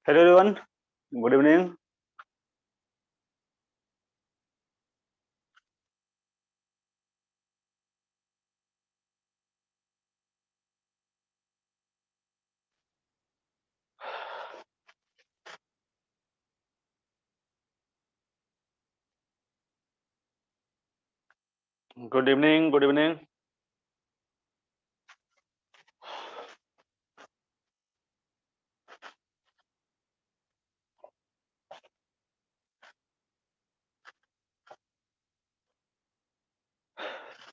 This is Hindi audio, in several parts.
Hello everyone, good evening. Good evening, good evening.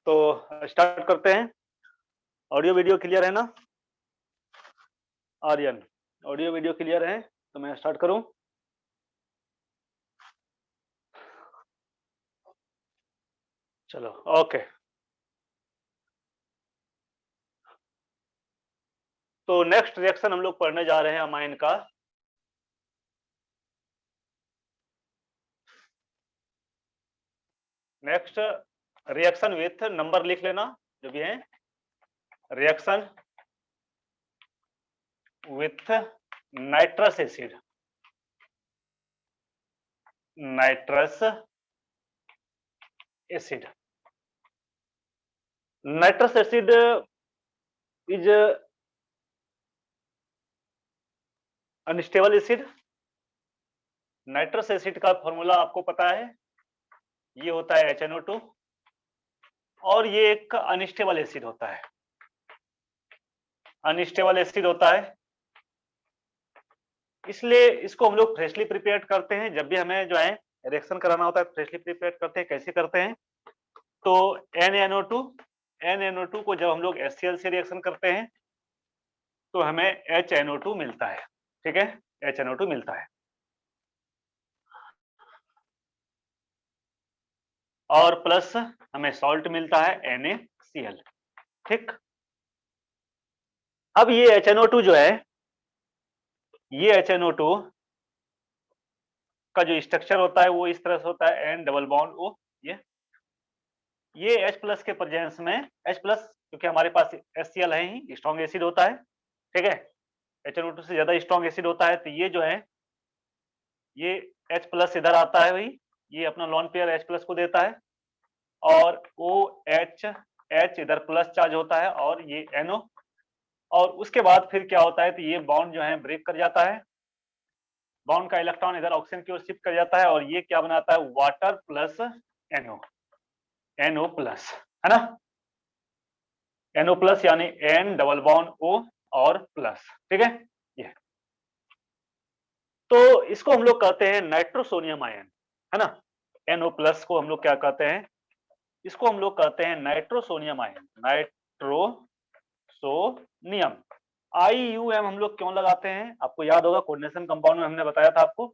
तो स्टार्ट करते हैं। ऑडियो वीडियो क्लियर है ना? आर्यन, ऑडियो वीडियो क्लियर है तो मैं स्टार्ट करूं? चलो ओके। तो नेक्स्ट रिएक्शन हम लोग पढ़ने जा रहे हैं अमाइन का। नेक्स्ट रिएक्शन विथ नंबर लिख लेना जो भी है। Reaction with nitrous acid, nitrous acid. Nitrous acid is unstable acid. Nitrous acid का फॉर्मूला आपको पता है, ये होता है HNO2 और ये एक अनस्टेबल एसिड होता है। अनस्टेबल एसिड होता है, इसलिए इसको हम लोग फ्रेशली प्रिपेयर्ड करते हैं। जब भी हमें जो है रिएक्शन कराना होता है फ्रेशली प्रिपेयर्ड करते हैं। कैसे करते हैं? तो NaNO2 को जब हम लोग HCl से रिएक्शन करते हैं तो हमें HNO2 मिलता है। ठीक है, HNO2 मिलता है और प्लस हमें सॉल्ट मिलता है NaCl। ठीक, अब ये HNO2 जो है, ये HNO2 का जो स्ट्रक्चर होता है वो इस तरह से होता है, N डबल बॉन्ड O। ये H प्लस के प्रेजेंस में, H प्लस क्योंकि हमारे पास HCl है ही, स्ट्रॉन्ग एसिड होता है। ठीक है, HNO2 से ज्यादा स्ट्रॉन्ग एसिड होता है, तो ये जो है ये H प्लस इधर आता है, वही ये अपना लॉन पेयर H प्लस को देता है और OH H इधर प्लस चार्ज होता है और ये NO, और उसके बाद फिर क्या होता है तो ये बॉन्ड जो है ब्रेक कर जाता है। बॉन्ड का इलेक्ट्रॉन इधर ऑक्सीजन की ओर शिफ्ट कर जाता है और ये क्या बनाता है, वाटर प्लस NO प्लस, है ना। NO प्लस यानी N डबल बॉन्ड O और प्लस। ठीक है, ये तो इसको हम लोग कहते हैं नाइट्रोसोनियम आयन, है ना। NO प्लस को हम लोग क्या कहते हैं, इसको हम लोग कहते हैं नाइट्रोसोनियम आयन। नाइट्रोसोनियम, IUM हम लोग क्यों लगाते हैं? आपको याद होगा कोऑर्डिनेशन कंपाउंड में हमने बताया था आपको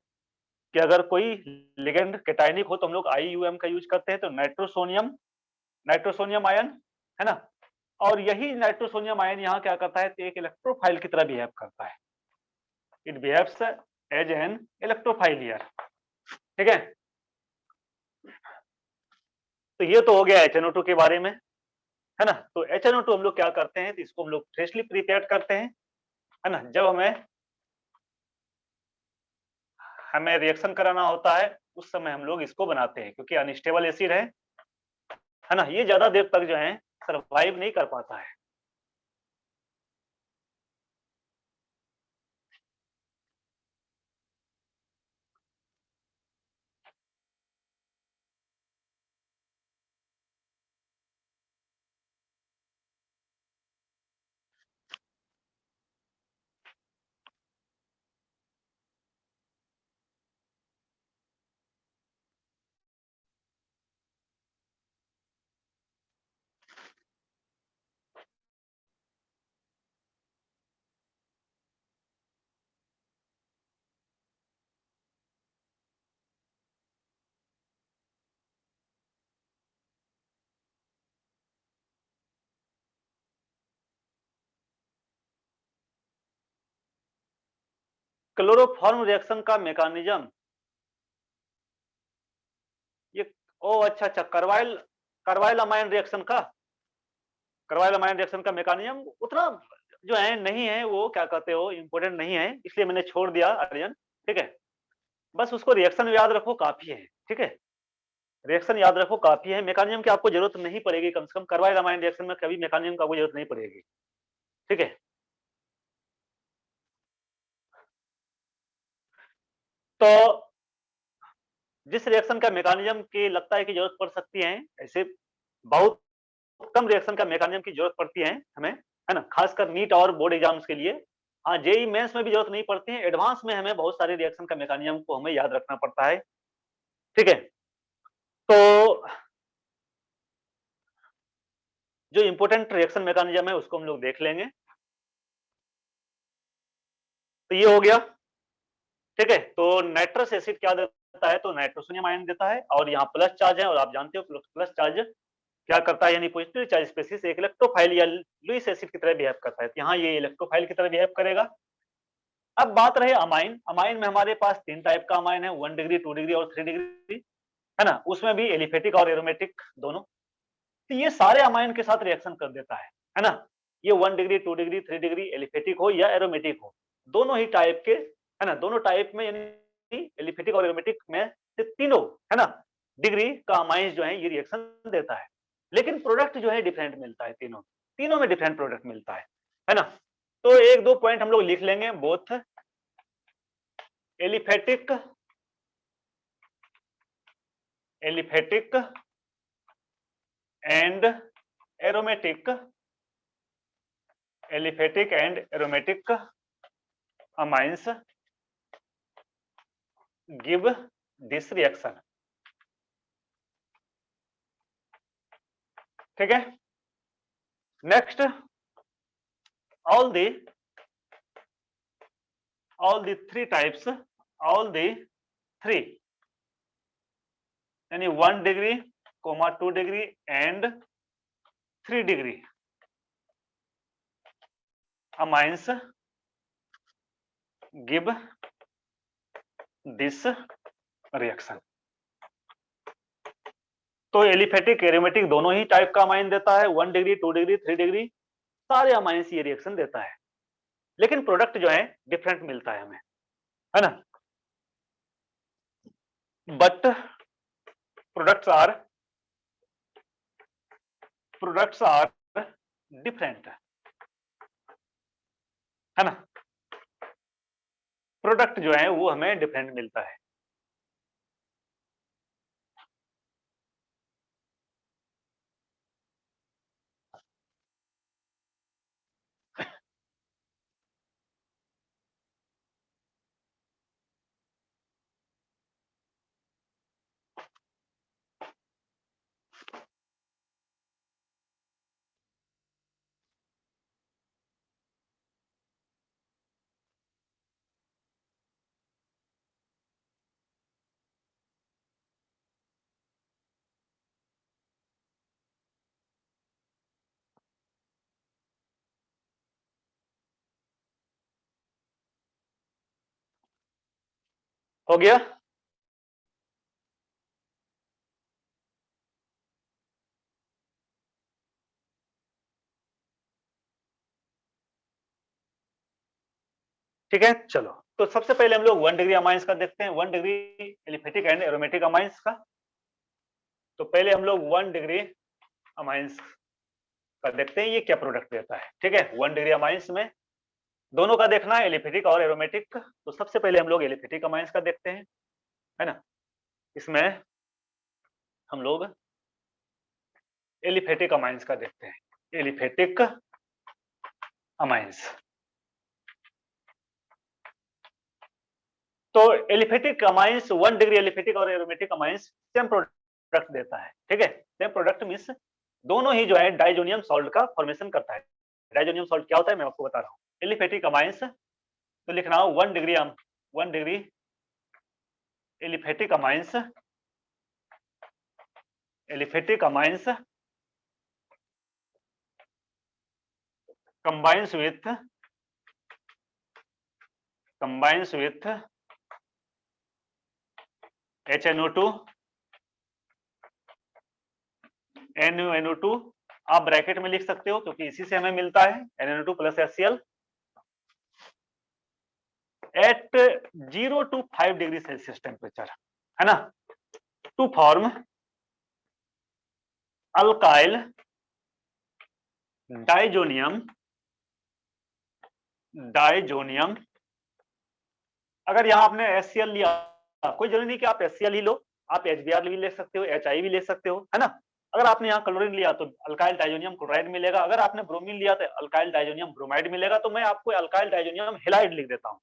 कि अगर कोई लिगेंड कैटायनिक हो तो हम लोग IUM का यूज करते हैं। तो नाइट्रोसोनियम, नाइट्रोसोनियम आयन, है ना। और यही नाइट्रोसोनियम आयन यहाँ क्या करता है, तो एक इलेक्ट्रोफाइल की तरह बिहेव करता है। It behaves as an electrophile here. ठीक है, तो ये तो हो गया HNO2 के बारे में, है ना। तो HNO2 हम लोग क्या करते हैं, तो इसको हम लोग फ्रेशली प्रिपेयर्ड करते हैं, है ना। जब हमें हमें रिएक्शन कराना होता है उस समय हम लोग इसको बनाते हैं, क्योंकि अनस्टेबल एसिड है ना, ये ज्यादा देर तक जो है सर्वाइव नहीं कर पाता है। क्लोरोफॉर्म रिएक्शन का मैकेनिज्म, ये ओ अच्छा, करवाइल करवाइल अमाइन रिएक्शन का, करवाइल अमाइन रिएक्शन का मैकेनिज्म उतना जो है नहीं है, वो क्या कहते हो इम्पोर्टेंट नहीं है, इसलिए मैंने छोड़ दिया अर्जन। ठीक है, बस उसको रिएक्शन याद रखो काफी है। ठीक है, रिएक्शन याद रखो काफी है, मैकेनिज्म की आपको जरूरत नहीं पड़ेगी, कम से कम कार्बाइड अमाइन रिएक्शन में कभी मैकेनिज्म की आपको जरूरत नहीं पड़ेगी। ठीक है, तो जिस रिएक्शन का मैकेनिज्म की लगता है कि जरूरत पड़ सकती है, ऐसे बहुत कम रिएक्शन का मैकेनिज्म की जरूरत पड़ती है हमें, है ना, खासकर नीट और बोर्ड एग्जाम्स के लिए। हाँ, जेई मेंस में भी जरूरत नहीं पड़ती है, एडवांस में हमें बहुत सारे रिएक्शन का मैकेनिज्म को हमें याद रखना पड़ता है। ठीक है, तो जो इंपॉर्टेंट रिएक्शन मैकेनिज्म है उसको हम लोग देख लेंगे। तो ये हो गया। ठीक है, तो नाइट्रस एसिड क्या देता है, तो नाइट्रोसोनियम आयन देता है, और यहाँ प्लस चार्ज है, और आप जानते हो प्लस चार्ज क्या करता है, यानी पॉजिटिव चार्ज स्पीशीज एक इलेक्ट्रोफाइल या लुईस एसिड की तरह बिहेव करता है, तो यहाँ ये इलेक्ट्रोफाइल की तरह बिहेव करेगा। अब बात रहे अमाइन, अमाइन में हमारे पास 3 टाइप का अमाइन है, 1 डिग्री, 2 डिग्री और 3 डिग्री, है ना, उसमें भी एलिफेटिक और एरोमेटिक दोनों। तो ये सारे अमाइन के साथ रिएक्शन कर देता है ना, ये 1 डिग्री, 2 डिग्री, 3 डिग्री एलिफेटिक हो या एरोमेटिक हो, दोनों ही टाइप के, है ना, दोनों टाइप में, यानी एलिफेटिक और एरोमेटिक में से तीनों, है ना, डिग्री का अमाइन जो है ये रिएक्शन देता है। लेकिन प्रोडक्ट जो है डिफरेंट मिलता है, तीनों तीनों में डिफरेंट प्रोडक्ट मिलता है ना। तो एक दो पॉइंट हम लोग लिख लेंगे, both aliphatic and aromatic, aliphatic and aromatic amines give this reaction. ठीक है, next, all the three types, all the three, यानी 1 degree, 2 degree and 3 degree amines give this reaction. तो एलिफेटिक एरोमेटिक दोनों ही टाइप का अमाइन देता है, 1 डिग्री, 2 डिग्री, 3 डिग्री, सारे अमाइंस ये रिएक्शन देता है, लेकिन प्रोडक्ट जो है डिफरेंट मिलता है हमें, है ना। बट प्रोडक्ट्स आर डिफरेंट, है ना, प्रोडक्ट जो है वो हमें डिफरेंट मिलता है। हो गया। ठीक है, चलो, तो सबसे पहले हम लोग 1 डिग्री अमाइंस का देखते हैं, 1 degree aliphatic and aromatic amines का। तो पहले हम लोग 1 डिग्री अमाइंस का देखते हैं, ये क्या प्रोडक्ट देता है। ठीक है, 1 डिग्री अमाइंस में दोनों का देखना है, एलिफेटिक और एरोमेटिक। तो सबसे पहले हम लोग एलिफेटिक अमाइंस का देखते हैं, है ना। इसमें हम लोग एलिफेटिक अमाइंस का देखते हैं, एलिफेटिक अमाइंस। तो एलिफेटिक अमाइंस, 1 डिग्री एलिफेटिक और एरोमेटिक अमाइंस सेम प्रोडक्ट देता है। ठीक है, सेम प्रोडक्ट मींस दोनों ही जो है डाइजोनियम सॉल्ट का फॉर्मेशन करता है। डाइजोनियम सॉल्ट क्या होता है मैं आपको बता रहा हूँ। एलिफेटिक अमाइंस तो लिखना हो 1 degree, 1 degree aliphatic amines, aliphatic amines combines with HNO2, NuNO2 आप ब्रैकेट में लिख सकते हो क्योंकि इसी से हमें मिलता है NaNO2 plus HCl at 0 to 5 degree Celsius temperature, है ना, टू फॉर्म अल्काइल डाइजोनियम अगर यहां आपने HCl लिया, कोई जरूरी नहीं कि आप HCl ही लो, आप HBr भी ले सकते हो, HI भी ले सकते हो, है ना। अगर आपने यहाँ क्लोरीन लिया तो अल्काइल डाइजोनियम क्लोराइड मिलेगा, अगर आपने ब्रोमीन लिया तो अल्काइल डाइजोनियम ब्रोमाइड मिलेगा। तो मैं आपको अल्काइल डाइजोनियम हेलाइड लिख देता हूँ,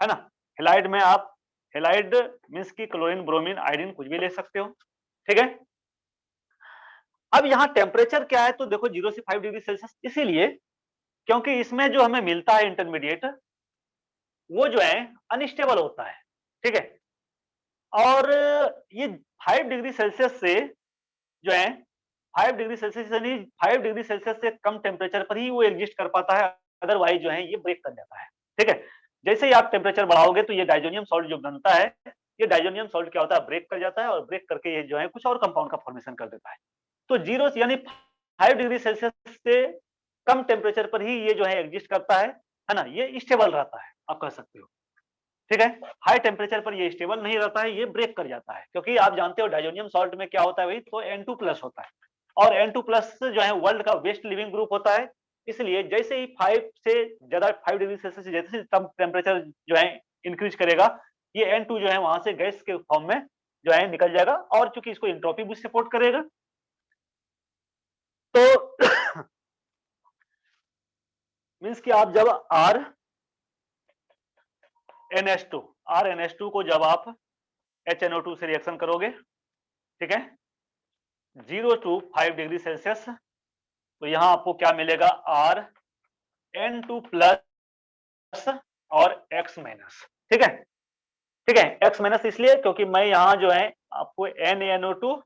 है ना। हेलाइड में आप हेलाइड मीन्स की क्लोरीन ब्रोमीन आयोडीन कुछ भी ले सकते हो, ठीक है। अब यहाँ टेम्परेचर क्या है तो देखो 0 से 5 डिग्री सेल्सियस, इसीलिए क्योंकि इसमें जो हमें मिलता है इंटरमीडिएट वो जो है अनस्टेबल होता है, ठीक है। और ये 5 डिग्री सेल्सियस से जो है 5 डिग्री सेल्सियस यानी 5 डिग्री सेल्सियस से कम टेम्परेचर पर ही वो एग्जिस्ट कर पाता है, अदरवाइज जो है ये ब्रेक कर जाता है, ठीक है। जैसे ही आप टेम्परेचर बढ़ाओगे तो ये डाइजोनियम सॉल्ट जो बनता है, ये डाइजोनियम सॉल्ट क्या होता है, ब्रेक कर जाता है और ब्रेक करके ये जो है कुछ और कंपाउंड का फॉर्मेशन कर देता है। तो 0 यानी 5 डिग्री सेल्सियस से कम टेम्परेचर पर ही ये जो है एग्जिस्ट करता है ना, ये स्टेबल रहता है, आप कह सकते हो, ठीक है। हाई टेम्परेचर पर ये स्टेबल नहीं रहता है, ये ब्रेक कर जाता है, क्योंकि आप जानते हो डाइजोनियम सॉल्ट में क्या होता है भाई, तो N2+ होता है और N2+ जो है वर्ल्ड का बेस्ट लिविंग ग्रुप होता है। इसलिए जैसे ही 5 से ज्यादा 5 डिग्री सेल्सियस से जैसे कम टेम्परेचर जो है इंक्रीज करेगा, ये N2 जो है वहां से गैस के फॉर्म में जो है निकल जाएगा, और चूंकि इसको एंट्रोपी भी सपोर्ट करेगा तो मीन्स कि आप जब RNH2 को जब आप HNO2 से रिएक्शन करोगे, ठीक है, 0 to 5 डिग्री सेल्सियस, तो यहां आपको क्या मिलेगा, RN2+ और X माइनस, ठीक है, ठीक है। X माइनस इसलिए क्योंकि मैं यहां जो है आपको NaNO2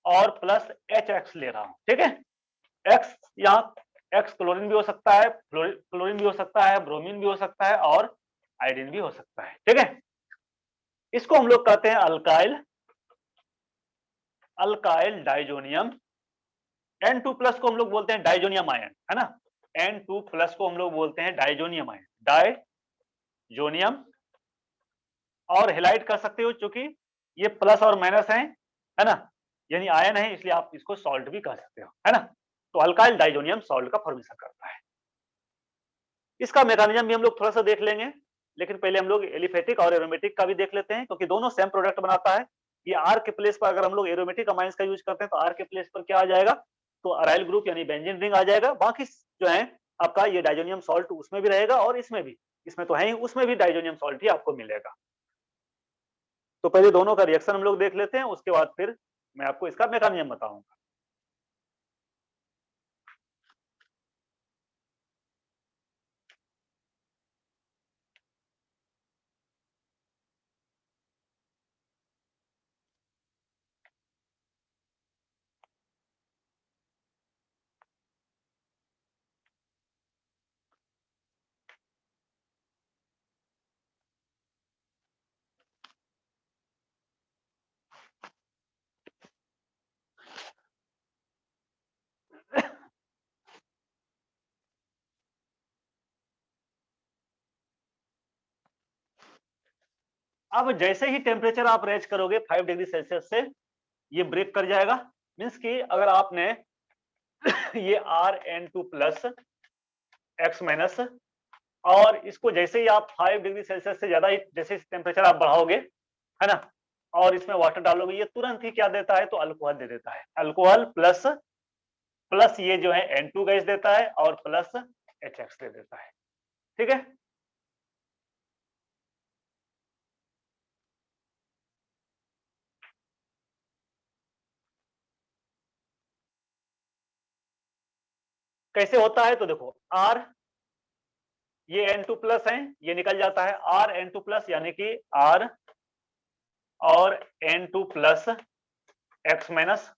और प्लस HX ले रहा हूं, ठीक है। X यहाँ X क्लोरीन भी हो सकता है, क्लोरीन भी हो सकता है, ब्रोमीन भी हो सकता है और आयोडीन भी हो सकता है, ठीक है। इसको हम लोग कहते हैं अल्काइल डाइजोनियम। N2+ को हम लोग बोलते हैं डाइजोनियम आयन, है ना। N2+ को हम लोग बोलते हैं डाइजोनियम आयन, डाइजोनियम। और हेलाइड कर सकते हो क्योंकि ये प्लस और माइनस है ना, यानी आयन है, इसलिए आप इसको सॉल्ट भी कह सकते हो, है ना। तो अल्काइल डाइजोनियम सॉल्ट का फॉर्मेशन करता है। इसका मैकेनिज्म भी हम लोग थोड़ा सा देख लेंगे, लेकिन पहले हम लोग एलिफेटिक और एरोमेटिक का भी देख लेते हैं, क्योंकि दोनों सेम प्रोडक्ट बनाता है। ये आर के प्लेस पर अगर हम लोग एरोमेटिक अमाइंस का यूज करते हैं तो आर के प्लेस पर क्या आ जाएगा, तो अराइल ग्रुप यानी बेंजीन रिंग आ जाएगा। बाकी जो है आपका ये डाइजोनियम सॉल्ट उसमें भी रहेगा और इसमें भी, इसमें तो है ही, उसमें भी डाइजोनियम सॉल्ट ही आपको मिलेगा। तो पहले दोनों का रिएक्शन हम लोग देख लेते हैं, उसके बाद फिर मैं आपको इसका मैकेनिज्म बताऊंगा। अब जैसे ही टेम्परेचर आप रेज करोगे 5 डिग्री सेल्सियस से, ये ब्रेक कर जाएगा। मीन्स कि अगर आपने ये Rn2+ X माइनस, और इसको जैसे ही आप 5 डिग्री सेल्सियस से ज्यादा जैसे टेम्परेचर आप बढ़ाओगे, है ना, और इसमें वाटर डालोगे, ये तुरंत ही क्या देता है, तो अल्कोहल दे देता है। अल्कोहल प्लस प्लस ये जो है N2 गैस देता है और प्लस HX दे देता है, ठीक है। कैसे होता है तो देखो, R ये N2+ है, ये निकल जाता है RN2+ यानी कि R और N2+ X माइनस।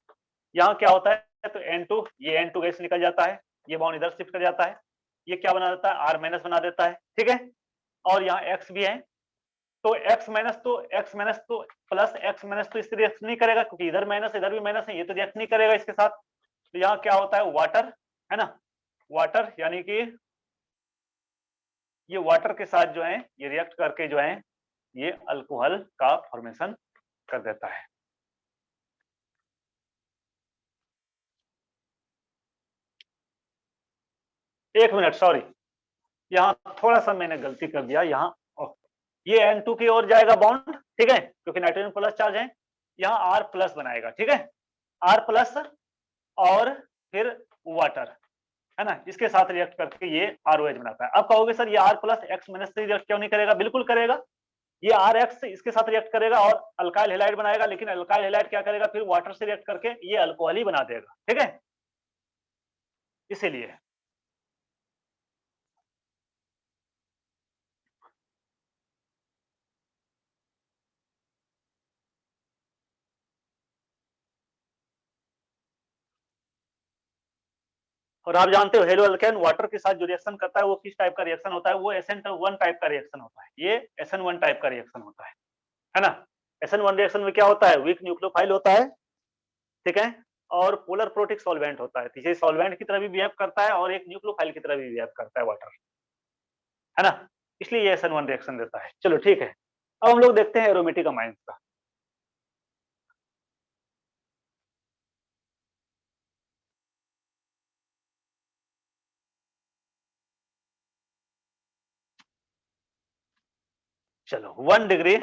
यहाँ क्या होता है तो N2, ये N2 गैस निकल जाता है, ये बॉन्ड इधर शिफ्ट कर जाता है, ये क्या बना देता है, R- बना देता है, ठीक है। और यहाँ X भी है, तो X माइनस तो प्लस X माइनस तो इस रिएक्ट नहीं करेगा, क्योंकि इधर माइनस इधर भी माइनस है, ये तो रिएक्ट नहीं करेगा इसके साथ। तो यहाँ क्या होता है, वाटर है ना, वाटर यानी कि ये वाटर के साथ जो है ये रिएक्ट करके जो है ये अल्कोहल का फॉर्मेशन कर देता है। एक मिनट, सॉरी, यहाँ थोड़ा सा मैंने गलती कर दिया। यहाँ ये N2 की ओर जाएगा बॉन्ड, ठीक है, क्योंकि नाइट्रोजन प्लस चार्ज है। यहाँ R प्लस बनाएगा, ठीक है, R प्लस और फिर वाटर, है ना, इसके साथ रिएक्ट करके ये ROH बनाता है। अब कहोगे सर ये R प्लस X माइनस से रिएक्ट क्यों नहीं करेगा? बिल्कुल करेगा, ये RX इसके साथ रिएक्ट करेगा और अल्काइल हैलाइड बनाएगा, लेकिन अल्काइल हैलाइड क्या करेगा, फिर वाटर से रिएक्ट करके ये अल्कोहल ही बना देगा, ठीक है, इसीलिए। और आप जानते हो हेलो अल्केन वाटर के साथ जो रिएक्शन करता है वो किस टाइप का रिएक्शन होता है? वो SN1 टाइप का रिएक्शन होता है। ये SN1 टाइप का रिएक्शन होता है ना। SN1 रिएक्शन में क्या होता है, वीक न्यूक्लियोफाइल होता है, ठीक है, और पोलर प्रोटिक सॉल्वेंट होता है। इसे सॉल्वेंट की तरह भी बिहेव करता है और एक न्यूक्लियोफाइल की तरह भी बिहेव करता है वाटर, है ना, इसलिए ये SN1 रिएक्शन देता है। चलो ठीक है, अब हम लोग देखते हैं एरोमेटिक अमाइंस का। चलो 1 degree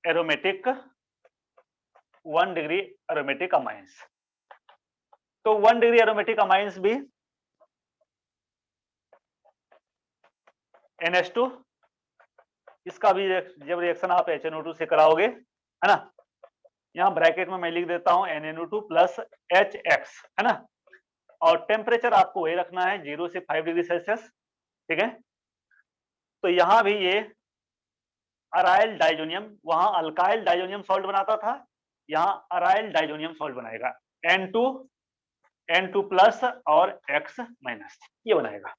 aromatic, 1 degree aromatic amines. तो 1 डिग्री एरोमेटिक अमाइंस भी NH2, इसका भी जब रिएक्शन आप HNO2 से कराओगे, है ना, यहाँ ब्रैकेट में मैं लिख देता हूं NNO2 प्लस HX, है ना, और टेम्परेचर आपको वही रखना है 0 से 5 डिग्री सेल्सियस, ठीक है। तो यहाँ भी ये अराइल डाइजोनियम, वहां अल्काइल डाइजोनियम सॉल्ट बनाता था, यहाँ अराइल डाइजोनियम सॉल्ट बनाएगा, N2 प्लस और X माइनस, ये बनाएगा,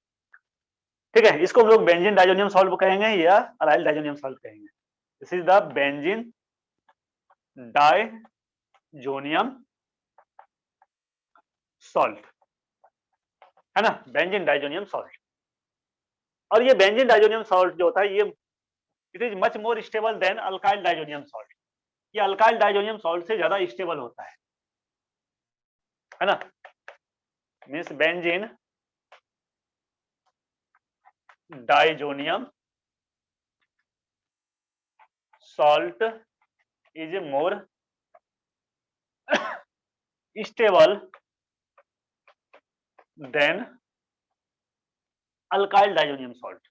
ठीक है। इसको हम लोग बेंजीन डाइजोनियम सॉल्ट कहेंगे या अराइल डाइजोनियम सॉल्ट कहेंगे। This is the benzene diazonium salt, है ना, बेंजीन डाइजोनियम सॉल्ट। और ये बेंजीन डाइजोनियम सॉल्ट जो होता है ये it is much more stable then alkyl diazonium salt. ये अल्काइल डाइजोनियम सॉल्ट से ज्यादा स्टेबल होता है ना, means benzene diazonium salt is more stable than alkyl diazonium salt.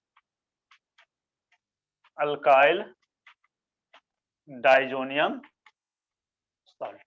Alkyl diazonium salt.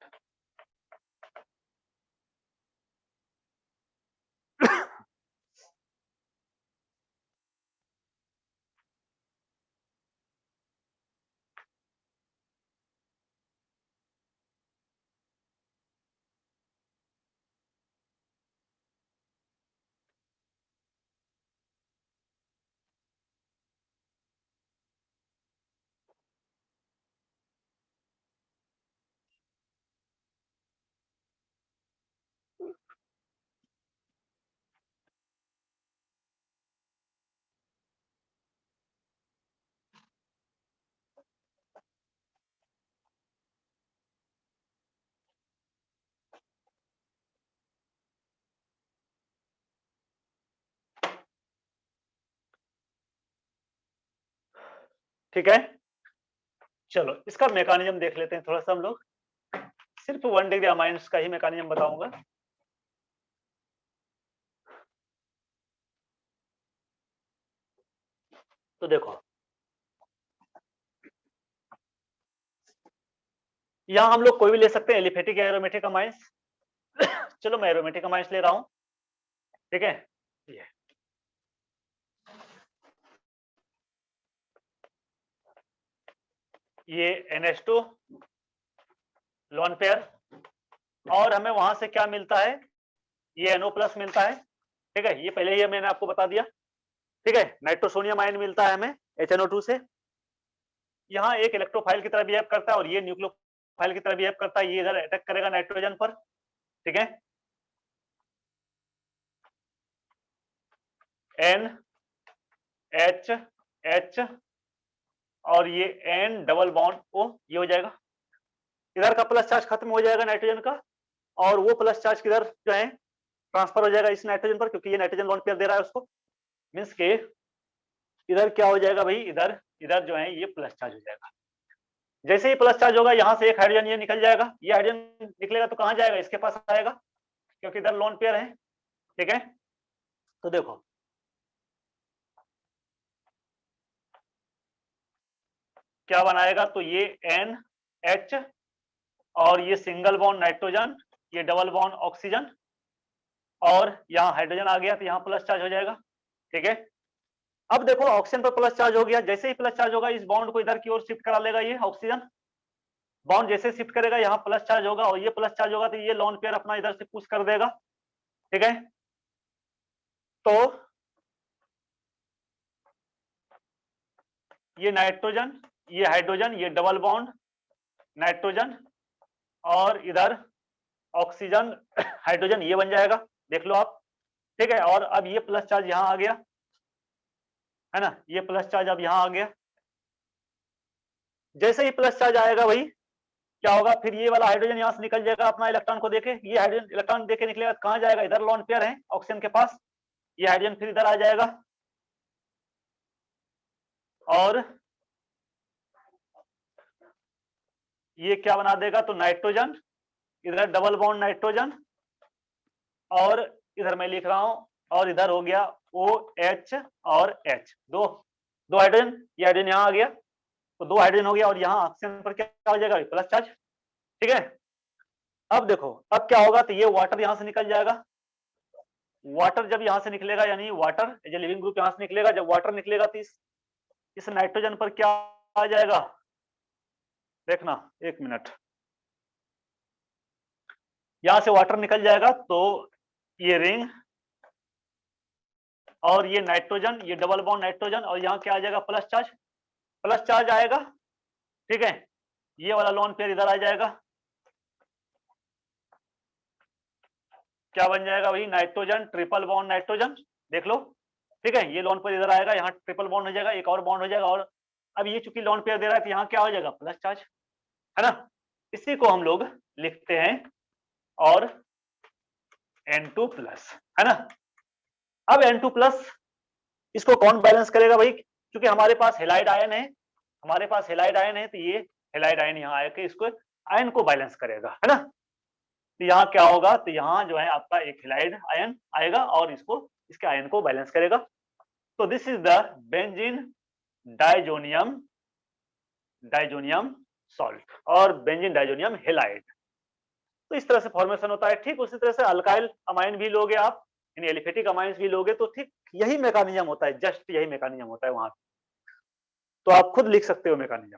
ठीक है, चलो इसका मैकेनिज्म देख लेते हैं थोड़ा सा हम लोग। सिर्फ 1 डिग्री अमाइंस का ही मैकेनिज्म बताऊंगा। तो देखो यहां हम लोग कोई भी ले सकते हैं, एलिफेटिक या एरोमेटिक अमाइंस। चलो मैं एरोमेटिक अमाइंस ले रहा हूं, ठीक है, ये NH2 लोन पेयर, और हमें वहां से क्या मिलता है, ये NO प्लस मिलता है, ठीक है, ये पहले ही मैंने आपको बता दिया, ठीक है। नाइट्रोसोनियम आयन मिलता है हमें HNO2 से, यहाँ एक इलेक्ट्रोफाइल की तरह बिहेव करता है और ये न्यूक्लियोफाइल की तरह बिहेव करता है। ये इधर अटैक करेगा नाइट्रोजन पर, ठीक है, N H H और ये N डबल बॉन्ड O, ये हो जाएगा। इधर का प्लस चार्ज खत्म हो जाएगा नाइट्रोजन का, और वो प्लस चार्ज किधर जो है ट्रांसफर हो जाएगा इस नाइट्रोजन पर, क्योंकि ये नाइट्रोजन लोन पेयर दे रहा है उसको। मीन्स के इधर क्या हो जाएगा भाई, इधर इधर जो है ये प्लस चार्ज हो जाएगा। जैसे ही प्लस चार्ज होगा, यहां से एक हाइड्रोजन ये निकल जाएगा, ये हाइड्रोजन निकलेगा तो कहां जाएगा, इसके पास आएगा, क्योंकि इधर लोन पेयर है। ठीक है, तो देखो क्या बनाएगा, तो ये NH और ये सिंगल बॉन्ड नाइट्रोजन, ये डबल बॉन्ड ऑक्सीजन, और यहाँ हाइड्रोजन आ गया तो यहाँ प्लस चार्ज हो जाएगा। ठीक है, अब देखो ऑक्सीजन पर प्लस चार्ज हो गया, जैसे ही प्लस चार्ज होगा इस बॉन्ड को इधर की ओर शिफ्ट करा लेगा, ये ऑक्सीजन बॉन्ड जैसे शिफ्ट करेगा यहाँ प्लस चार्ज होगा, और ये प्लस चार्ज होगा तो ये लोन पेयर अपना इधर से पुश कर देगा। ठीक है, तो ये नाइट्रोजन, ये हाइड्रोजन, ये डबल बॉन्ड नाइट्रोजन, और इधर ऑक्सीजन हाइड्रोजन, ये बन जाएगा, देख लो आप। ठीक है, और अब ये प्लस चार्ज यहाँ आ गया, है ना, ये प्लस चार्ज अब यहाँ आ गया। जैसे ही प्लस चार्ज आएगा भाई क्या होगा, फिर ये वाला हाइड्रोजन यहाँ से निकल जाएगा अपना इलेक्ट्रॉन को देके, ये हाइड्रोजन इलेक्ट्रॉन देके निकलेगा, कहाँ जाएगा, इधर लोन पेयर है ऑक्सीजन के पास, ये हाइड्रोजन फिर इधर आ जाएगा, और ये क्या बना देगा, तो नाइट्रोजन, इधर डबल बॉन्ड नाइट्रोजन, और इधर मैं लिख रहा हूं, और इधर हो गया OH और H, दो दो हाइड्रोजन, ये हाइड्रोजन यहाँ आ गया, तो दो हाइड्रोजन हो गया, और यहाँ ऑक्सीजन पर क्या हो जाएगा, प्लस चार्ज। ठीक है, अब देखो अब क्या होगा, तो ये वाटर यहाँ से निकल जाएगा, वाटर जब यहाँ से निकलेगा, यानी water as a leaving group यहाँ से निकलेगा, जब वाटर निकलेगा तो इस नाइट्रोजन पर क्या आ जाएगा, देखना एक मिनट, यहां से वाटर निकल जाएगा, तो ये रिंग और ये नाइट्रोजन, ये डबल बॉन्ड नाइट्रोजन, और यहाँ क्या आ जाएगा, प्लस चार्ज आएगा। ठीक है, ये वाला लोन पेयर इधर आ जाएगा, क्या बन जाएगा भाई, नाइट्रोजन ट्रिपल बॉन्ड नाइट्रोजन, देख लो। ठीक है, ये लोन पेयर इधर आएगा, यहाँ ट्रिपल बॉन्ड हो जाएगा, एक और बॉन्ड हो जाएगा, और अब ये चूंकि लोन पेयर दे रहा है तो यहाँ क्या हो जाएगा, प्लस चार्ज, है ना। इसी को हम लोग लिखते हैं और N2 प्लस, है ना। अब N2 प्लस इसको कौन बैलेंस करेगा भाई, क्योंकि हमारे पास हेलाइड आयन है, हमारे पास हेलाइड आयन है, तो ये हेलाइड आयन यहाँ आके इसको आयन को बैलेंस करेगा, है ना। तो यहाँ क्या होगा, तो यहाँ जो है आपका एक हेलाइड आयन आएगा और इसको इसके आयन को बैलेंस करेगा। तो this is the benzene diazonium salt और बेंजीन डाइजोनियम हेलाइड। तो इस तरह से फॉर्मेशन होता है। ठीक उसी तरह से अल्काइल अमाइन भी लोगे आप, यानी एलिफेटिक अमाइंस भी लोगे, तो ठीक यही मैकेनिज्म होता है, जस्ट यही मैकेनिज्म होता है वहां। तो आप खुद लिख सकते हो मैकेनिज्म।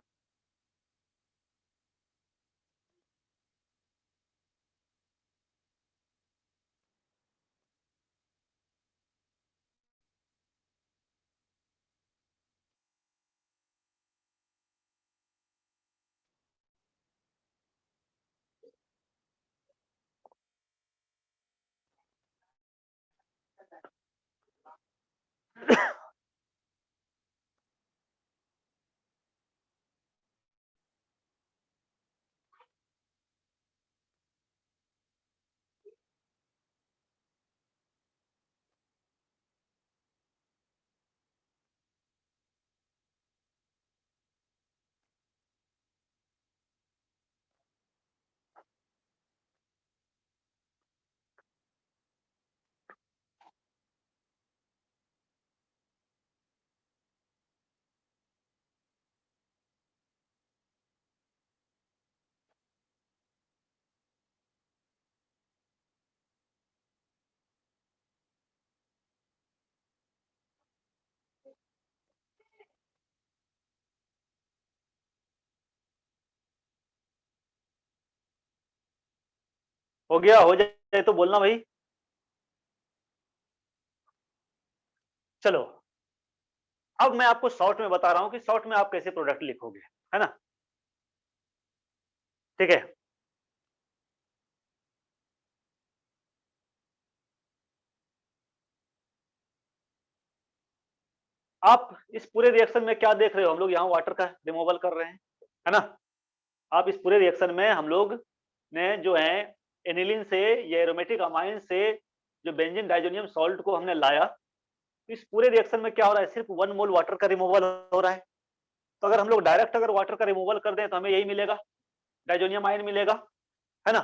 हो गया, हो जाए तो बोलना भाई। चलो अब मैं आपको शॉर्ट में बता रहा हूं कि शॉर्ट में आप कैसे प्रोडक्ट लिखोगे, है ना। ठीक है, आप इस पूरे रिएक्शन में क्या देख रहे हो, हम लोग यहाँ वाटर का रिमूवल कर रहे हैं, है ना। आप इस पूरे रिएक्शन में हम लोग ने जो है एनिलीन से या एरोमेटिक अमाइन से जो बेंजीन डाइजोनियम सॉल्ट को हमने लाया, इस पूरे रिएक्शन में क्या हो रहा है, सिर्फ 1 मोल वाटर का रिमूवल हो रहा है। तो अगर हम लोग डायरेक्ट अगर वाटर का रिमूवल कर दें तो हमें यही मिलेगा, डाइजोनियम आयन मिलेगा, है ना।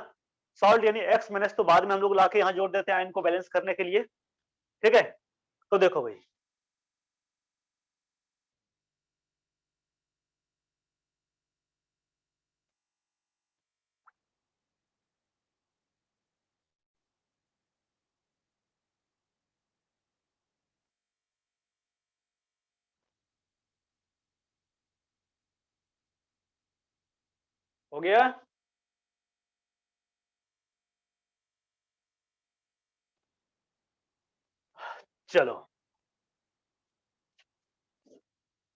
सॉल्ट यानी एक्स माइनस तो बाद में हम लोग लाके यहाँ जोड़ देते हैं आयन को बैलेंस करने के लिए, ठीक है। तो देखो भाई, हो गया। चलो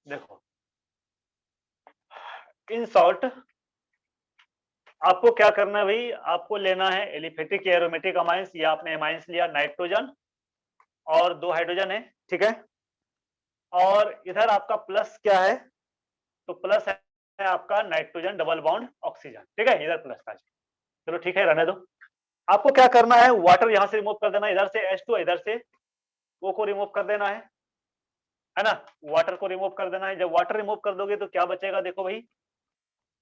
देखो, इन शॉर्ट आपको क्या करना है भाई, आपको लेना है एलिफेटिक या एरोमेटिक अमाइंस, या आपने अमाइंस लिया नाइट्रोजन और 2 हाइड्रोजन है, ठीक है। और इधर आपका प्लस क्या है, तो प्लस है आपका नाइट्रोजन डबल बॉन्ड ऑक्सीजन, ठीक है, इधर प्लस का। चलो ठीक है, रहने दो। आपको क्या करना है, वाटर यहां से रिमूव कर देना, इधर से H2 इधर से O को रिमूव कर देना है ना। वाटर को रिमूव कर देना है। जब वाटर रिमूव कर दोगे तो क्या बचेगा, देखो भाई,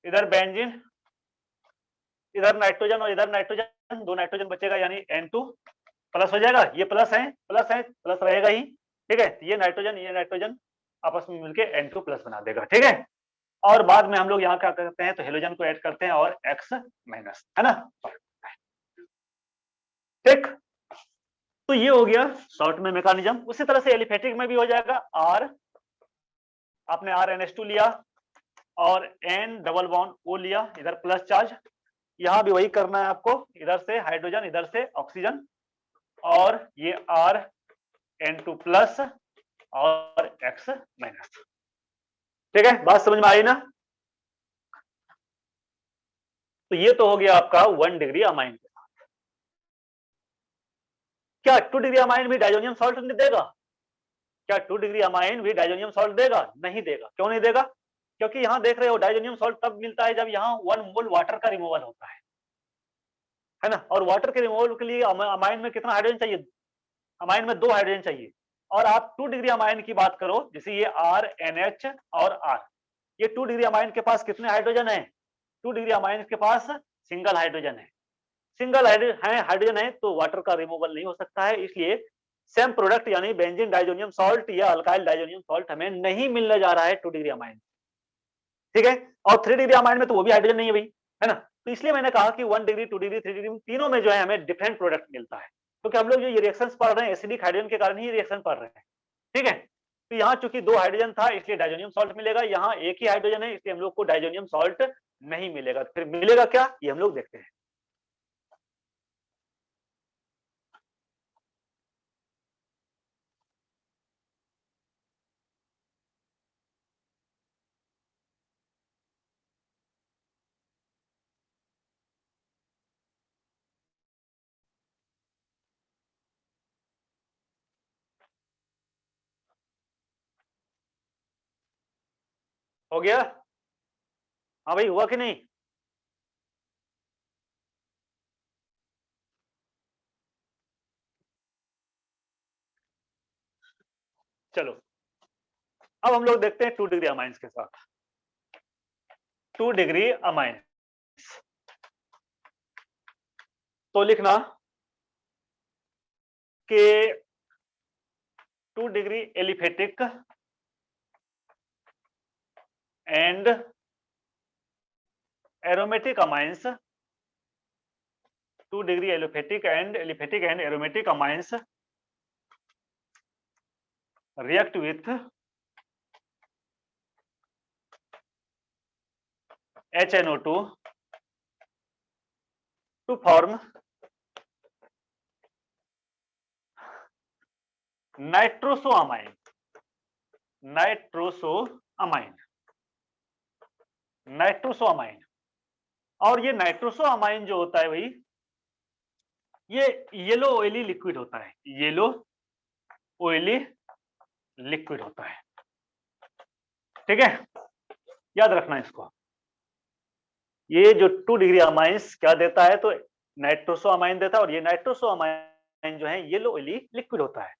इधर बेंजीन, इधर नाइट्रोजन और इधर नाइट्रोजन, 2 नाइट्रोजन बचेगा, यानी N2 प्लस हो जाएगा। ये प्लस है, प्लस रहेगा ही, ठीक है। ये नाइट्रोजन आपस में मिलके N2 प्लस बना देगा, ठीक है। और बाद में हम लोग यहाँ क्या करते हैं, तो हेलोजन को ऐड करते हैं और X माइनस, है ना, ठीक। तो ये हो गया शॉर्ट में मैकेनिज्म। उसी तरह से एलिफेटिक में भी हो जाएगा। R, आपने RNH2 लिया और N डबल बॉन्ड O लिया, इधर प्लस चार्ज, यहां भी वही करना है आपको, इधर से हाइड्रोजन इधर से ऑक्सीजन, और ये R N2 प्लस और X माइनस, ठीक है। बात समझ में आई ना। तो ये तो हो गया आपका 1 डिग्री अमाइन के साथ। क्या 2 डिग्री अमाइन भी डाइजोनियम सॉल्ट नहीं देगा? क्या 2 डिग्री अमाइन भी डाइजोनियम सॉल्ट देगा? नहीं देगा। क्यों नहीं देगा? क्योंकि यहां देख रहे हो डाइजोनियम सॉल्ट तब मिलता है जब यहाँ 1 मोल वाटर का रिमूवल होता है ना। और वाटर के रिमूवल के लिए अमाइन में कितना हाइड्रोजन चाहिए? अमाइन में 2 हाइड्रोजन चाहिए। और आप 2 डिग्री अमाइन की बात करो, जैसे ये RNH और R, ये 2 डिग्री अमाइन के पास कितने हाइड्रोजन है? 2 डिग्री अमाइन के पास सिंगल हाइड्रोजन है। सिंगल हाइड्रोजन है तो वाटर का रिमूवल नहीं हो सकता है, इसलिए सेम प्रोडक्ट यानी बेंजीन डाइजोनियम सॉल्ट या अल्काइल डाइजोनियम सॉल्ट हमें नहीं मिलने जा रहा है 2 डिग्री अमाइन, ठीक है। और 3 डिग्री अमाइन में तो वो भी हाइड्रोजन नहीं है भाई, है ना। तो इसलिए मैंने कहा कि 1 डिग्री, 2 डिग्री, 3 डिग्री, तीनों में जो है हमें डिफरेंट प्रोडक्ट मिलता है, क्योंकि हम लोग जो ये रिएक्शंस पढ़ रहे हैं एसिडिक हाइड्रोजन के कारण ही रिएक्शन पढ़ रहे हैं, ठीक है। तो यहाँ चूंकि 2 हाइड्रोजन था इसलिए डाइजोनियम सॉल्ट मिलेगा, यहाँ एक ही हाइड्रोजन है इसलिए हम लोग को डाइजोनियम सॉल्ट नहीं मिलेगा। फिर मिलेगा क्या, ये हम लोग देखते हैं। हो गया? हाँ भाई, हुआ कि नहीं? चलो अब हम लोग देखते हैं 2 डिग्री अमाइंस के साथ। 2 डिग्री अमाइन, तो लिखना कि 2 degree aliphatic and aromatic amines, 2 degree aliphatic and aromatic amines react with HNO2 to form नाइट्रोसोअमाइन, नाइट्रोसोअमाइन, नाइट्रोसोअमाइन। और ये नाइट्रोसोअमाइन जो होता है भाई, ये येलो ऑयली लिक्विड होता है, येलो ऑयली लिक्विड होता है, ठीक है, याद रखना इसको। ये जो 2 डिग्री अमाइंस क्या देता है, तो नाइट्रोसो अमाइन देता है, और ये नाइट्रोसो अमाइन जो है येलो ऑयली लिक्विड होता है।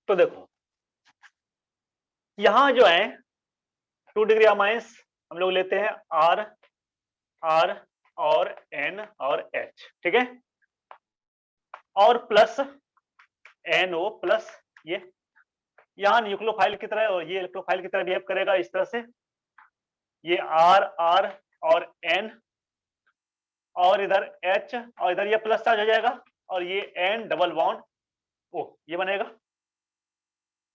तो देखो यहां जो है 2 डिग्री अमाइंस हम लोग लेते हैं आर, आर और एन और एच, ठीक है, और प्लस NO प्लस ये यहां न्यूक्लियोफाइल की तरह और ये इलेक्ट्रोफाइल की तरह बिहेव करेगा इस तरह से, ये आर आर और एन, और इधर H और इधर ये प्लस चार्ज हो जाएगा, और ये N डबल बॉन्ड O ये बनेगा।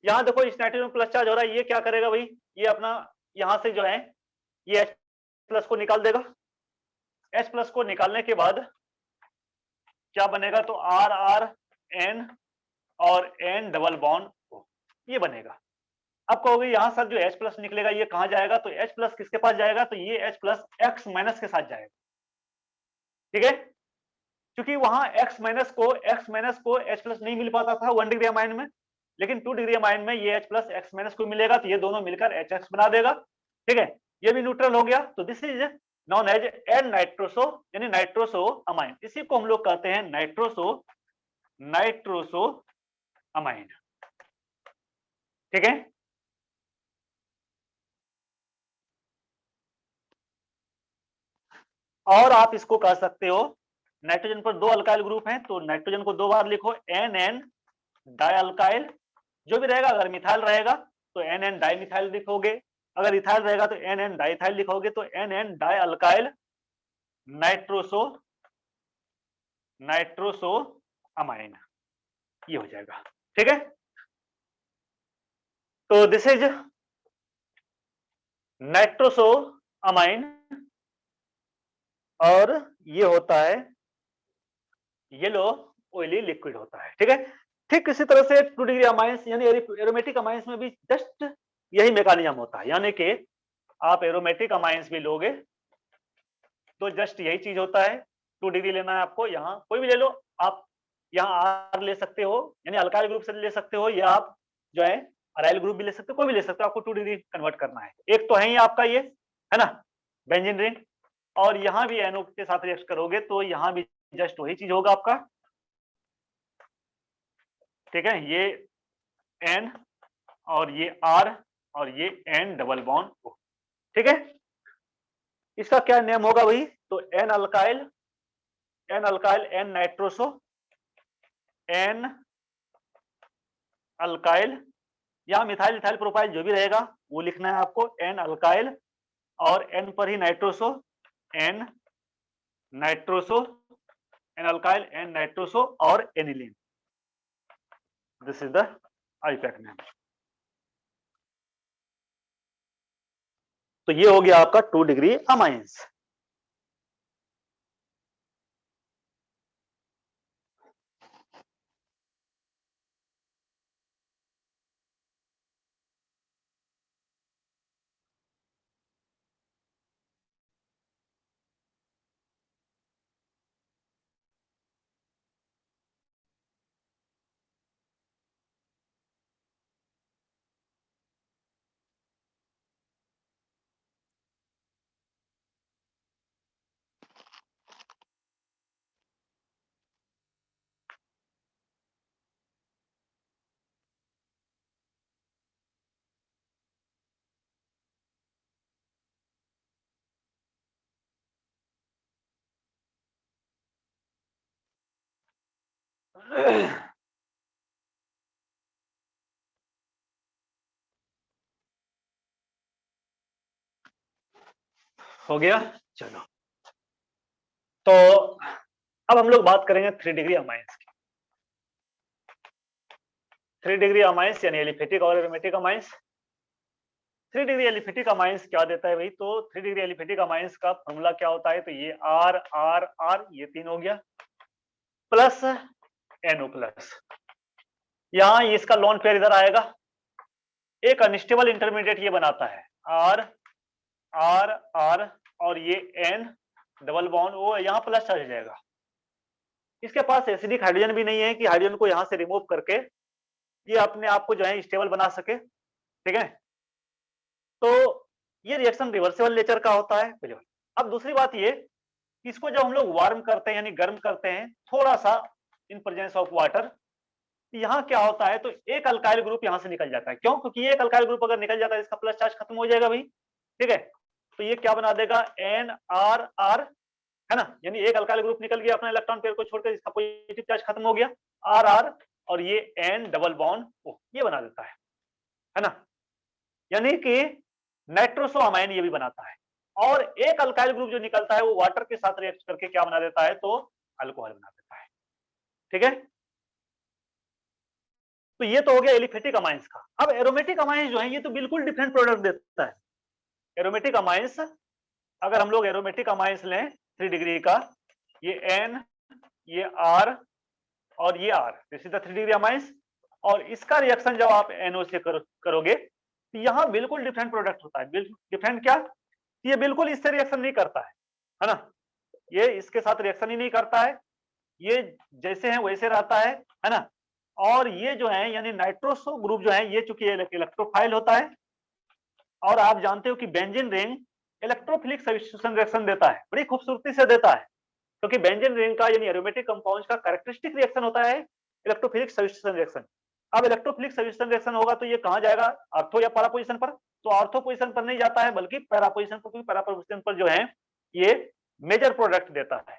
यहां देखो इस नाइट्रोजन में प्लस चार्ज हो रहा है, ये क्या करेगा भाई, ये अपना यहां से जो है ये H प्लस को निकाल देगा। H प्लस को निकालने के बाद क्या बनेगा, तो आर आर एन और N डबल बॉन्ड O ये बनेगा। अब कहोगे यहां सर जो H प्लस निकलेगा ये कहां जाएगा, तो H प्लस किसके पास जाएगा, तो ये H प्लस X माइनस के साथ जाएगा, ठीक है, क्योंकि वहां X माइनस को H प्लस नहीं मिल पाता था 1 डिग्री अमाइन में, लेकिन 2 डिग्री अमाइन में ये H प्लस X माइनस को मिलेगा, तो ये दोनों मिलकर HX बना देगा, ठीक है, ये भी न्यूट्रल हो गया। तो this is known as N nitroso यानी नाइट्रोसो अमाइन, इसी को हम लोग कहते हैं नाइट्रोसो अमाइन, ठीक है। और आप इसको कह सकते हो, नाइट्रोजन पर 2 अल्काइल ग्रुप हैं, तो नाइट्रोजन को 2 बार लिखो NN डाइअल्काइल, जो भी रहेगा, अगर मिथाइल रहेगा तो NN डाइमिथाइल लिखोगे, अगर इथाइल रहेगा तो NN डाइथाइल लिखोगे, तो NN डाइअल्काइल नाइट्रोसो नाइट्रोसो अमाइन ये हो जाएगा, ठीक है। तो दिस इज नाइट्रोसो अमाइन, और ये होता है येलो ऑयली लिक्विड होता है, ठीक है। ठीक इसी तरह से 2 डिग्री अमाइंस यानी एरोमेटिक अमाइंस में भी जस्ट यही मैकेनिज्म होता है, यानी कि आप एरोमेटिक अमाइंस भी लोगे तो जस्ट यही चीज होता है। 2 डिग्री लेना है आपको, यहाँ कोई भी ले लो आप, यहाँ आर ले सकते हो यानी अल्काइल ग्रुप से ले सकते हो, या आप जो है अराइल ग्रुप भी ले सकते हो, कोई भी ले सकते हो, आपको 2 डिग्री कन्वर्ट करना है। एक तो है ही आपका ये, है ना, बेंजीन रिंग, और यहाँ भी NO के साथ रिएक्ट करोगे तो यहाँ भी जस्ट वही चीज होगा आपका, ठीक है, ये N और ये R और ये N डबल बॉन्ड O, ठीक है। इसका क्या नेम होगा भाई, तो N alkyl N nitroso N alkyl, यहाँ मिथाइल इथाइल प्रोपाइल जो भी रहेगा वो लिखना है आपको, N अल्काइल और N पर ही nitroso N nitroso N alkyl N nitroso और aniline, this is the IUPAC name. तो ये हो गया आपका 2 डिग्री अमाइंस। हो गया, चलो। तो अब हम लोग बात करेंगे 3 डिग्री अमाइंस की। 3 डिग्री अमाइंस यानी एलिफेटिक और aromatic amines. 3 degree aliphatic amines क्या देता है भाई? तो 3 डिग्री एलिफेटिक अमाइंस का फॉर्मूला क्या होता है? तो ये आर आर आर ये 3 हो गया प्लस NO प्लस। यहाँ इसका लोन पेयर इधर आएगा, एक अनस्टेबल इंटरमीडिएट ये बनाता है आर आर आर और ये N डबल बॉन्ड O यहाँ प्लस चार्ज हो जाएगा। इसके पास एसिडिक हाइड्रोजन भी नहीं है कि हाइड्रोजन को यहां से रिमूव करके ये अपने आप को जो है स्टेबल बना सके, ठीक है। तो ये रिएक्शन रिवर्सिबल नेचर का होता है। अब दूसरी बात ये, इसको जब हम लोग वार्म करते हैं यानी गर्म करते हैं थोड़ा सा इन प्रेजेंस ऑफ वाटर, यहाँ क्या होता है? तो एक अल्काइल ग्रुप यहाँ से निकल जाता है। क्यों? क्योंकि एक अल्काइल ग्रुप अगर निकल जाता है इसका प्लस चार्ज खत्म हो जाएगा भाई, ठीक है। तो ये क्या बना देगा? NRR, है ना, यानी एक अल्काइल ग्रुप निकल गया अपना इलेक्ट्रॉन पेयर को छोड़कर, इसका पॉजिटिव चार्ज खत्म हो गया, RR और ये N डबल बॉन्ड O ये बना देता है ना। यानी कि नाइट्रोसो अमाइन ये भी बनाता है। और एक अल्काइल ग्रुप जो निकलता है वो वाटर के साथ रिएक्ट करके क्या बना देता है? तो अल्कोहल बना देता है, ठीक है। तो ये तो हो गया एलिफेटिक अमाइंस का। अब एरोमेटिक अमाइंस जो है ये तो बिल्कुल डिफरेंट प्रोडक्ट देता है। एरोमेटिक अमाइंस, अगर हम लोग एरोमेटिक अमाइंस लें 3 डिग्री का, ये N, ये R और ये R, this is the 3 degree amines. और इसका रिएक्शन जब आप NO से करोगे तो यहां बिल्कुल डिफरेंट प्रोडक्ट होता है। डिफरेंट क्या? ये बिल्कुल इससे रिएक्शन नहीं करता है ना, ये इसके साथ रिएक्शन ही नहीं करता है, ये जैसे है वैसे रहता है ना। और ये जो है यानी नाइट्रोसो ग्रुप जो है ये चूंकि इलेक्ट्रोफाइल होता है, और आप जानते हो कि benzene ring electrophilic substitution reaction देता है, बड़ी खूबसूरती से देता है, क्योंकि बेंजीन रिंग का यानी एरोमेटिक कंपाउंड्स का कैरेक्टरिस्टिक रिएक्शन होता है इलेक्ट्रोफिलिक सब्स्टिट्यूशन रिएक्शन। अब इलेक्ट्रोफिलिक सब्स्टिट्यूशन रिएक्शन होगा तो ये कहां जाएगा? ऑर्थो या पैरा पोजीशन पर। तो ऑर्थो पोजीशन पर नहीं जाता है बल्कि पैरा पोजीशन पर, क्योंकि पैरा पोजीशन पर जो है ये मेजर प्रोडक्ट देता है।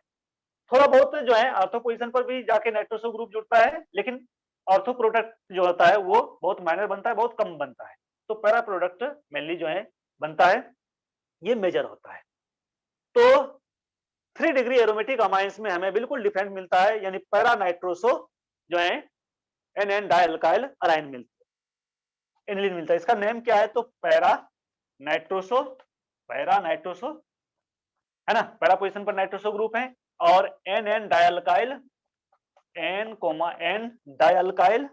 थोड़ा बहुत जो है ऑर्थो पोजीशन पर भी जाके नाइट्रोसो ग्रुप जुड़ता है, लेकिन ऑर्थो प्रोडक्ट जो होता है वो बहुत माइनर बनता है, बहुत कम बनता है। तो पैरा प्रोडक्ट मेनली जो है बनता है, ये मेजर होता है। तो 3 डिग्री एरोमेटिक अमाइंस में हमें बिल्कुल डिफरेंट मिलता है, यानी पैरा नाइट्रोसो जो है NN डाइअल्काइल अलाइन मिलता है, एनिलीन मिलता है। इसका नेम क्या है? तो पैरा नाइट्रोसो, पैरा नाइट्रोसो, है ना, पैरा पोजीशन पर नाइट्रोसो ग्रुप है। और NN डाइअल्काइल, N, डाइअल्काइल,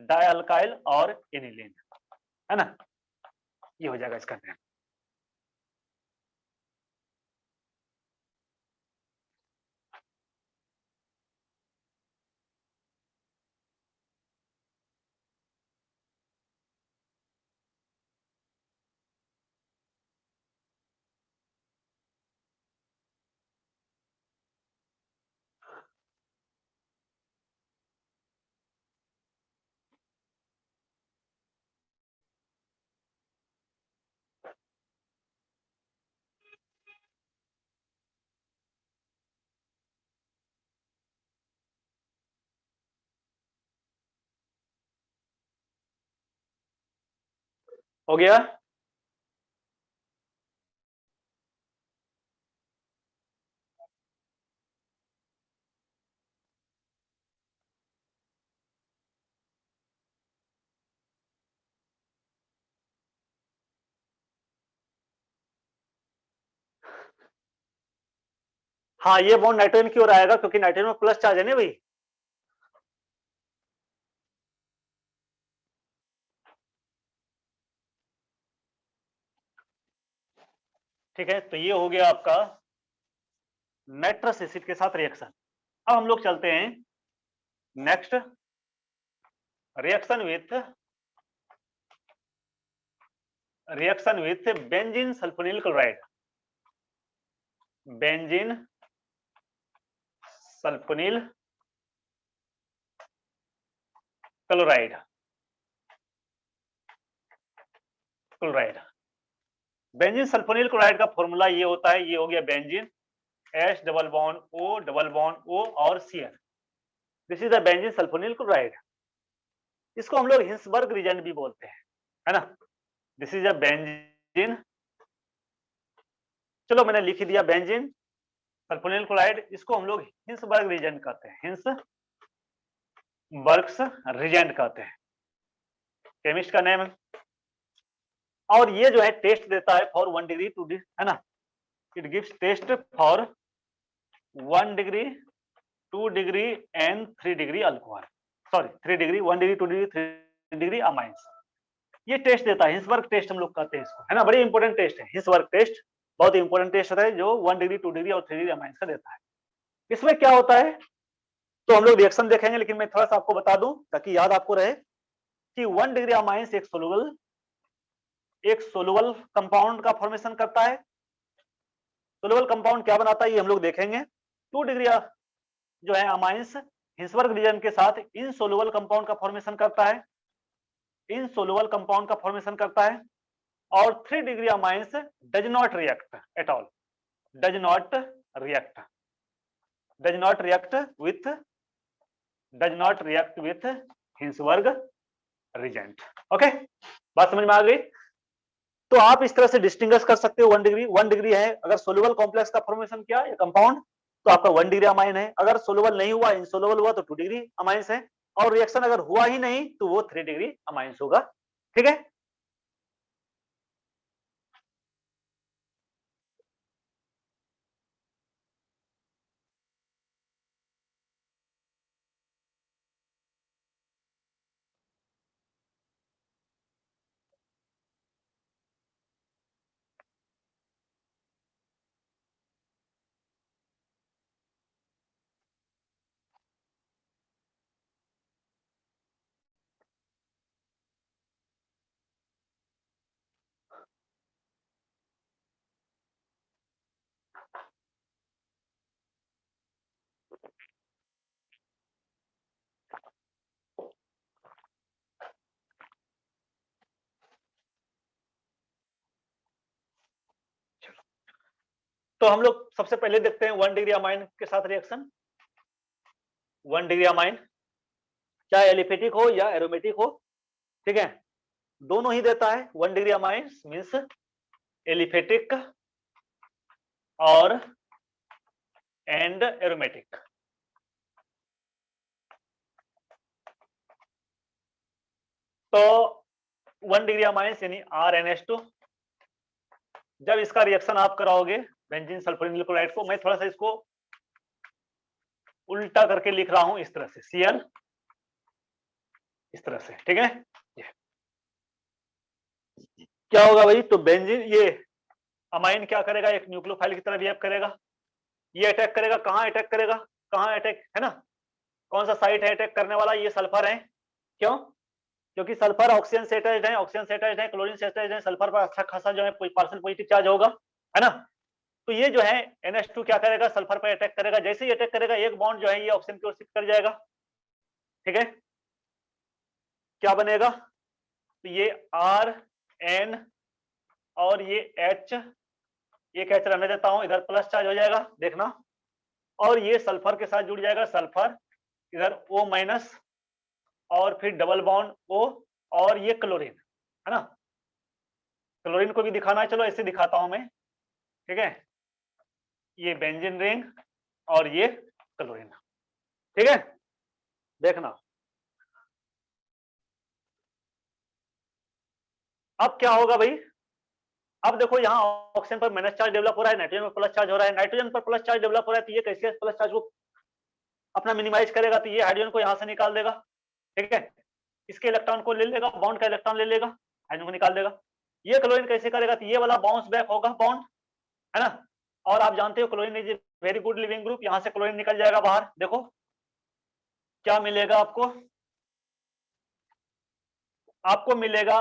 डाइअल्काइल और एनिलीन, है ना, ये हो जाएगा इसका नेम। हो गया? हाँ, ये बॉन्ड नाइट्रोजन की ओर आएगा क्योंकि नाइट्रोजन में प्लस चार्ज है ना भाई। ठीक है, तो ये हो गया आपका नाइट्रस एसिड के साथ रिएक्शन। अब हम लोग चलते हैं next reaction with benzene sulphonyl chloride. Benzene sulphonyl chloride, benzene sulphonyl chloride का फॉर्मूला ये होता है, ये हो गया benzene H double bond O और Cl, this is the benzene sulphonyl chloride. इसको हम लोग हिंसबर्ग रीजन भी बोलते हैं, है ना। दिस इज अ बेंजीन, चलो मैंने लिख दिया बेंजीन सल्फोनिल क्लोराइड, इसको हम लोग हिंसबर्ग रीजन कहते हैं, वर्क्स रिजेंट कहते हैं, केमिस्ट का नेम है। और ये जो है टेस्ट देता है फॉर 1 डिग्री 2 डिग्री, है ना, it gives test for 1 degree 2 degree and 3 degree alcohol, sorry 3 degree 1 degree 2 degree 3 degree amines. ये टेस्ट देता है, हिंसबर्ग टेस्ट हम लोग कहते हैं इसको, है ना, बड़ी इंपॉर्टेंट टेस्ट है हिंसबर्ग टेस्ट, बहुत इंपॉर्टेंट टेस्ट है जो 1 डिग्री 2 डिग्री और 3 डिग्री अमाइंस का देता है। इसमें क्या होता है तो हम लोग रिएक्शन देखेंगे, लेकिन मैं थोड़ा सा आपको बता दूं ताकि याद आपको रहे कि 1 डिग्री अमाइंस एक सोलुबल कंपाउंड का फॉर्मेशन करता है। सोलुबल कंपाउंड क्या बनाता है ये हम लोग देखेंगे। 2 डिग्री जो है अमाइंस हिंसबर्ग रीजन के साथ इनसोलुबल कंपाउंड का फॉर्मेशन करता है, इनसोलुबल कंपाउंड का फॉर्मेशन करता है। और 3 degree amines does not react at all, does not react with Hinsberg reagent. Okay, बात समझ में आ गई। तो आप इस तरह से डिस्टिंग्विश कर सकते हो 1 डिग्री है अगर सोलुबल कॉम्प्लेक्स का फॉर्मेशन किया या कंपाउंड तो आपका 1 डिग्री अमाइन है, अगर सोलुबल नहीं हुआ इनसोलुबल हुआ तो 2 डिग्री अमाइंस है, और रिएक्शन अगर हुआ ही नहीं तो वो 3 डिग्री अमाइंस होगा। ठीक है, तो हम लोग सबसे पहले देखते हैं 1 डिग्री अमाइन के साथ रिएक्शन। 1 डिग्री अमाइन चाहे एलिफेटिक हो या एरोमेटिक हो, ठीक है, दोनों ही देता है। 1 डिग्री अमाइन मींस एलिफेटिक और एंड एरोमेटिक। तो 1 डिग्री अमाइंस यानी RnH2, जब इसका रिएक्शन आप कराओगे बेंजीन सल्फोनिल क्लोराइड को, मैं थोड़ा सा इसको उल्टा करके लिख रहा हूं इस तरह से, Cl इस तरह से, ठीक है। क्या होगा भाई, तो बेंजीन ये अमाइन क्या करेगा, एक न्यूक्लियोफाइल की तरह बिहेव करेगा। ये अटैक करेगा, कहां अटैक करेगा, कहां अटैक, है ना, कौन सा साइट है अटैक करने वाला, ये सल्फर है। क्यों, क्योंकि सल्फर ऑक्सीजन से अटैच्ड है, ऑक्सीजन से अटैच्ड है, क्लोरीन से अटैच्ड है, सल्फर पर अच्छा खासा जो है पार्शियल पॉजिटिव चार्ज होगा, है ना। तो ये जो है NH2 क्या करेगा, सल्फर पर अटैक करेगा, जैसे ही अटैक करेगा एक बॉन्ड जो है ये ऑक्सीजन की ओर शिफ्ट कर जाएगा, ठीक है। क्या बनेगा, तो ये RN और ये H, एक H रहने देता हूं, इधर प्लस चार्ज हो जाएगा देखना, और ये सल्फर के साथ जुड़ जाएगा, सल्फर इधर O- और फिर डबल बॉन्ड O, और ये क्लोरीन, है ना, क्लोरीन को भी दिखाना है, चलो ऐसे दिखाता हूं मैं, ठीक है, ये बेंजीन रिंग और ये क्लोरीन, ठीक है, देखना। अब क्या होगा भाई, अब देखो यहाँ ऑक्सीजन पर माइनस चार्ज डेवलप हो रहा है, नाइट्रोजन पर प्लस चार्ज हो रहा है, नाइट्रोजन पर प्लस चार्ज डेवलप हो रहा है, तो ये कैसे प्लस चार्ज को अपना मिनिमाइज करेगा, तो ये हाइड्रोजन को यहाँ से निकाल देगा, ठीक है, इसके इलेक्ट्रॉन को ले लेगा, बॉन्ड का इलेक्ट्रॉन ले लेगा, हाइड्रोजन को निकाल देगा। ये क्लोरीन कैसे करेगा, तो ये वाला बाउंस बैक होगा बॉन्ड, है ना, और आप जानते हो chlorine is very good living group, यहाँ से क्लोरीन निकल जाएगा बाहर, देखो क्या मिलेगा आपको, आपको मिलेगा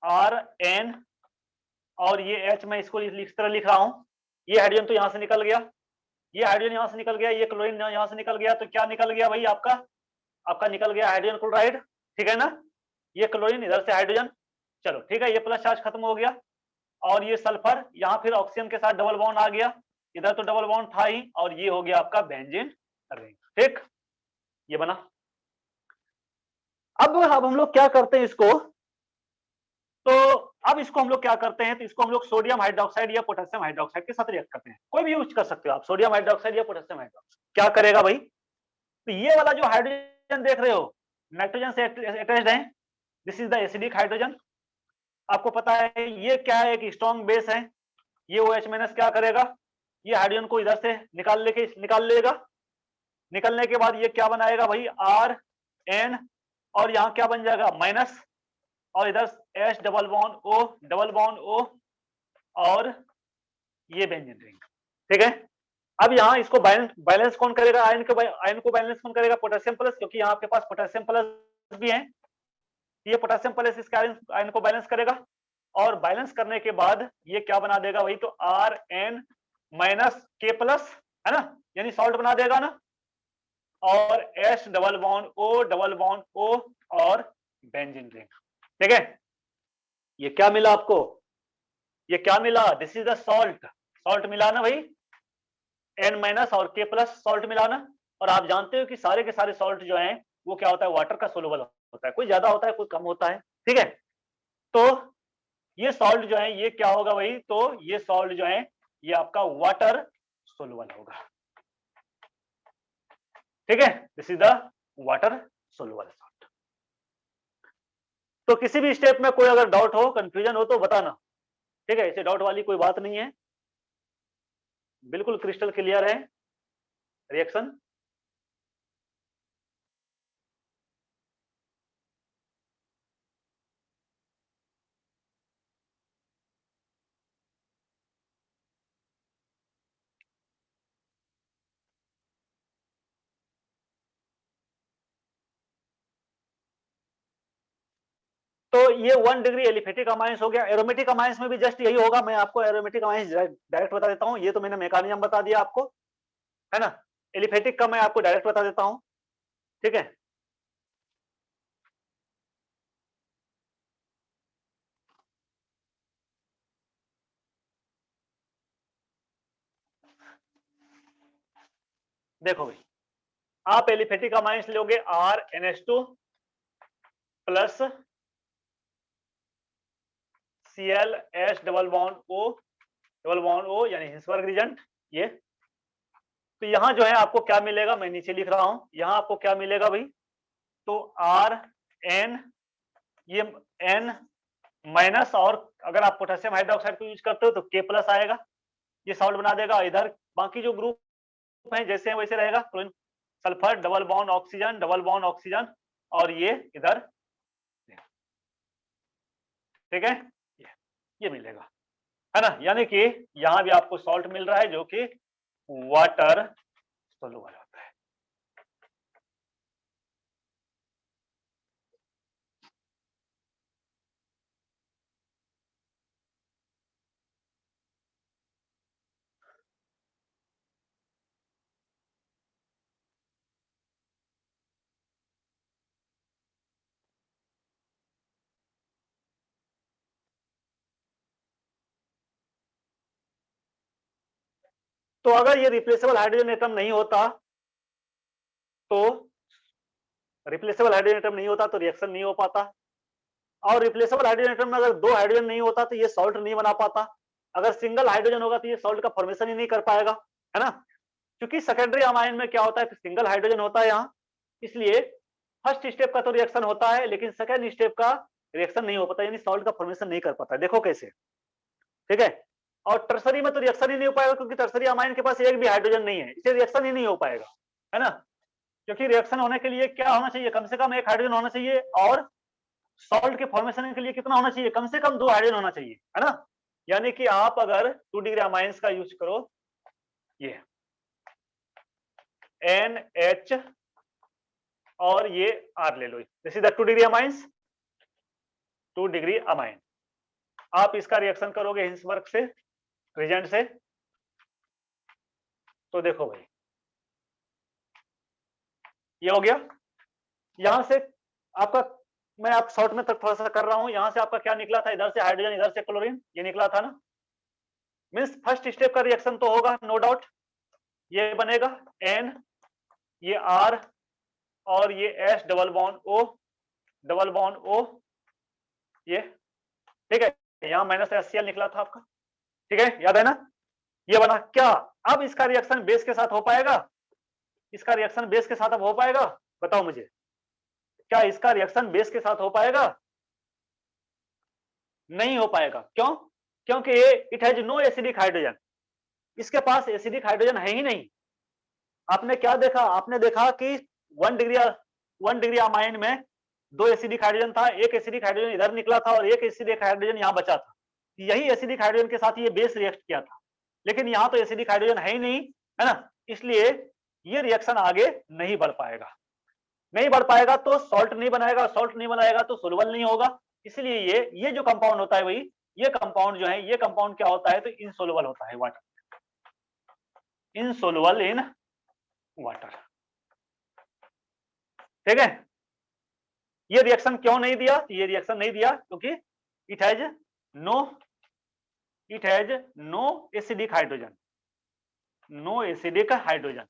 RN और ये H, मैं इसको इस तरह लिख रहा हूं, ये हाइड्रोजन तो यहां से निकल गया, ये हाइड्रोजन यहां से निकल गया, ये क्लोरीन यहां से निकल गया, तो क्या निकल गया भाई, आपका निकल गया हाइड्रोजन क्लोराइड, ठीक है ना, ये क्लोरीन इधर से हाइड्रोजन, चलो ठीक है, ये प्लस चार्ज खत्म हो गया, और ये सल्फर यहाँ फिर ऑक्सीजन के साथ डबल बॉन्ड आ गया, इधर तो डबल बॉन्ड था ही, और ये हो गया आपका बेंजीन रिंग, ठीक, ये बना। अब हम लोग क्या करते हैं इसको, तो अब इसको हम लोग क्या करते हैं, तो इसको हम लोग सोडियम हाइड्रोक्साइड या पोटेशियम हाइड्रोक्साइड के साथ रिएक्ट करते हैं, कोई भी यूज कर सकते हो आप, सोडियम हाइड्रोक्साइड या पोटेशियम हाइड्रोक्साइड। क्या करेगा भाई, तो ये वाला जो हाइड्रोजन देख रहे हो नाइट्रोजन से अटैच्ड है, this is the acidic hydrogen. आपको पता है ये क्या है, एक स्ट्रॉन्ग बेस है। ये OH- क्या करेगा, ये हाइड्रोजन को इधर से निकाल लेगा। निकलने के बाद ये क्या बनाएगा भाई, RN, और यहाँ क्या बन जाएगा माइनस, और इधर H डबल बॉन्ड O और ये बेंजीन रिंग। ठीक है, अब यहाँ इसको बैलेंस कौन करेगा, आयन को बैलेंस कौन करेगा, पोटेशियम प्लस, क्योंकि यहाँ आपके पास पोटेशियम प्लस भी है। ये पोटेशियम प्लस इसके आयन को बैलेंस करेगा, और बैलेंस करने के बाद ये क्या बना देगा भाई, तो RN माइनस K प्लस, है ना, यानी सॉल्ट बना देगा ना, और H डबल बॉन्ड O और बेंजीन रिंग। ठीक है, ये क्या मिला आपको, ये क्या मिला, दिस इज द सॉल्ट मिला ना भाई, N माइनस और K प्लस सॉल्ट मिला ना। और आप जानते हो कि सारे के सारे सॉल्ट जो हैं वो क्या होता है, वाटर का सोलुबल होता है, कोई ज्यादा होता है कोई कम होता है। ठीक है, तो ये सॉल्ट जो है ये क्या होगा भाई, तो ये सॉल्ट जो है ये आपका वाटर सोलुबल होगा। ठीक है, this is the water soluble salt. तो किसी भी स्टेप में कोई अगर डाउट हो, कंफ्यूजन हो तो बताना। ठीक है, इसे डाउट वाली कोई बात नहीं है, बिल्कुल क्रिस्टल क्लियर है रिएक्शन। तो ये 1 डिग्री एलिफेटिक अमाइंस हो गया। एरोमेटिक अमाइंस में भी जस्ट यही होगा, मैं आपको एरोमेटिक अमाइंस डायरेक्ट बता देता हूं, ये तो मैंने मैकेनिज्म बता दिया आपको, है ना। एलिफेटिक का मैं आपको डायरेक्ट बता देता हूं। ठीक है, देखो भाई, आप एलिफेटिक अमाइंस लोगे RNH2 plus ClH double bond O यानी हिंसबर्ग रीजन। ये तो यहां जो है आपको क्या मिलेगा, मैं नीचे लिख रहा हूं, यहां आपको क्या मिलेगा भाई, तो RN, ये N माइनस, और अगर आप पोटेशियम हाइड्रोक्साइड को यूज करते हो तो K प्लस आएगा, ये सॉल्ट बना देगा। इधर बाकी जो ग्रुप है जैसे है वैसे रहेगा, chlorine sulphur double bond oxygen और ये इधर। ठीक है, ये मिलेगा, है ना, यानी कि यहां भी आपको सॉल्ट मिल रहा है जो कि वाटर सोलुबल होता है। तो अगर ये रिप्लेसेबल हाइड्रोजन एटम नहीं होता, तो रिप्लेसेबल हाइड्रोजन एटम नहीं होता तो रिएक्शन नहीं हो पाता, और रिप्लेसेबल हाइड्रोजन एटम में अगर 2 हाइड्रोजन नहीं होता तो ये सॉल्ट नहीं बना पाता। अगर सिंगल हाइड्रोजन होगा तो ये सॉल्ट का फॉर्मेशन ही नहीं कर पाएगा, है ना, क्योंकि सेकेंडरी अमाइन में क्या होता है, सिंगल हाइड्रोजन होता है यहाँ, इसलिए फर्स्ट स्टेप का तो रिएक्शन होता है लेकिन सेकेंड स्टेप का रिएक्शन नहीं हो पाता, यानी सॉल्ट का फॉर्मेशन नहीं कर पाता। देखो कैसे, ठीक है। और टर्सरी में तो रिएक्शन ही नहीं हो पाएगा क्योंकि टर्सरी अमाइन के पास एक भी हाइड्रोजन नहीं है, इसलिए रिएक्शन ही नहीं हो पाएगा, है ना। क्योंकि रिएक्शन होने के लिए क्या होना चाहिए, कम से कम एक हाइड्रोजन होना चाहिए, और सॉल्ट के फॉर्मेशन के लिए कितना होना चाहिए, कम से कम 2 हाइड्रोजन होना चाहिए, है ना। यानी कि आप अगर 2 डिग्री अमाइंस का यूज करो, ये NH और ये R ले लो, this is the 2 degree amines, 2 degree amine. आप इसका रिएक्शन करोगे हिंसबर्ग से रिजेंट से, तो देखो भाई ये हो गया। यहां से आपका, मैं आप शॉर्ट में तक थोड़ा सा कर रहा हूं, यहां से आपका क्या निकला था, इधर से हाइड्रोजन इधर से क्लोरीन, ये निकला था ना। मींस फर्स्ट स्टेप का रिएक्शन तो होगा नो डाउट, ये बनेगा N, ये R और ये H डबल बॉन्ड O, ये ठीक है। यहां माइनस HCl निकला था आपका, ठीक है, याद है ना, ये बना क्या। अब इसका रिएक्शन बेस के साथ हो पाएगा, इसका रिएक्शन बेस के साथ अब हो पाएगा? बताओ मुझे, क्या इसका रिएक्शन बेस के साथ हो पाएगा? नहीं हो पाएगा। क्यों? क्योंकि it has no acidic hydrogen, इसके पास एसिडिक हाइड्रोजन है ही नहीं। आपने क्या देखा? आपने देखा कि 1 डिग्री अमाइन में 2 एसिडिक हाइड्रोजन था, एक एसिडिक हाइड्रोजन इधर निकला था और एक एसिडिक हाइड्रोजन यहां बचा था। यही एसिडिक हाइड्रोजन के साथ ये बेस रिएक्ट किया था, लेकिन यहां तो एसिडिक हाइड्रोजन है ही नहीं, है ना? इसलिए ये रिएक्शन आगे नहीं बढ़ पाएगा। नहीं बढ़ पाएगा तो सॉल्ट नहीं बनाएगा, सॉल्ट नहीं बनाएगा तो सोलुबल नहीं होगा। इसलिए ये जो कंपाउंड होता है भाई, ये कंपाउंड जो है, ये कंपाउंड क्या होता है? तो इनसोलुबल होता है वाटर, इनसोलुबल इन वाटर। ठीक है? ये रिएक्शन क्यों नहीं दिया? ये रिएक्शन नहीं दिया क्योंकि it has no acidic hydrogen, no acidic hydrogen.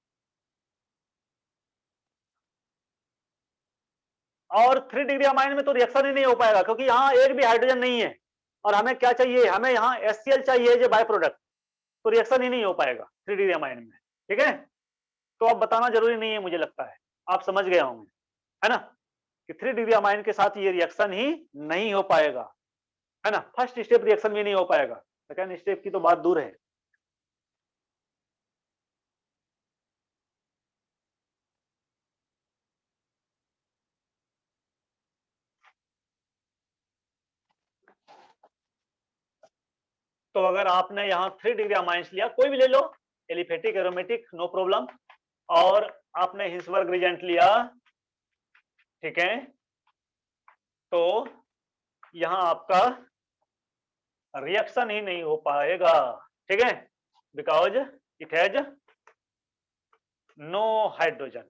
और 3 डिग्री अमाइन में तो रिएक्शन ही नहीं हो पाएगा क्योंकि यहाँ एक भी हाइड्रोजन नहीं है और हमें क्या चाहिए? हमें यहाँ HCl चाहिए जो बाय प्रोडक्ट, तो रिएक्शन ही नहीं हो पाएगा 3 डिग्री अमाइन में। ठीक है? तो अब बताना जरूरी नहीं है, मुझे लगता है आप समझ गए होंगे, है ना, कि 3 डिग्री अमाइन के साथ ये रिएक्शन ही नहीं हो पाएगा, है ना। फर्स्ट स्टेप रिएक्शन भी नहीं हो पाएगा, सेकंड स्टेप की तो बात दूर है। तो अगर आपने यहाँ 3 डिग्री अमाइंस लिया, कोई भी ले लो, एलिफेटिक, एरोमेटिक, नो प्रॉब्लम, और आपने हिंसबर्ग रिजेंट लिया, ठीक है, तो यहां आपका रिएक्शन ही नहीं हो पाएगा। ठीक है, because it has no hydrogen.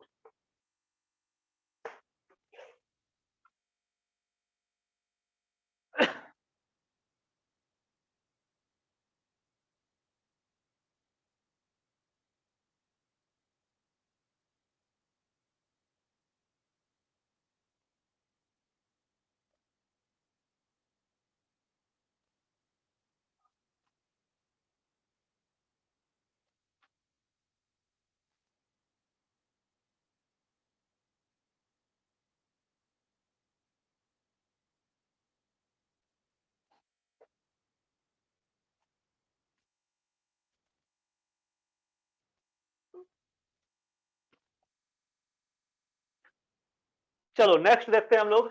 चलो नेक्स्ट देखते हैं हम लोग,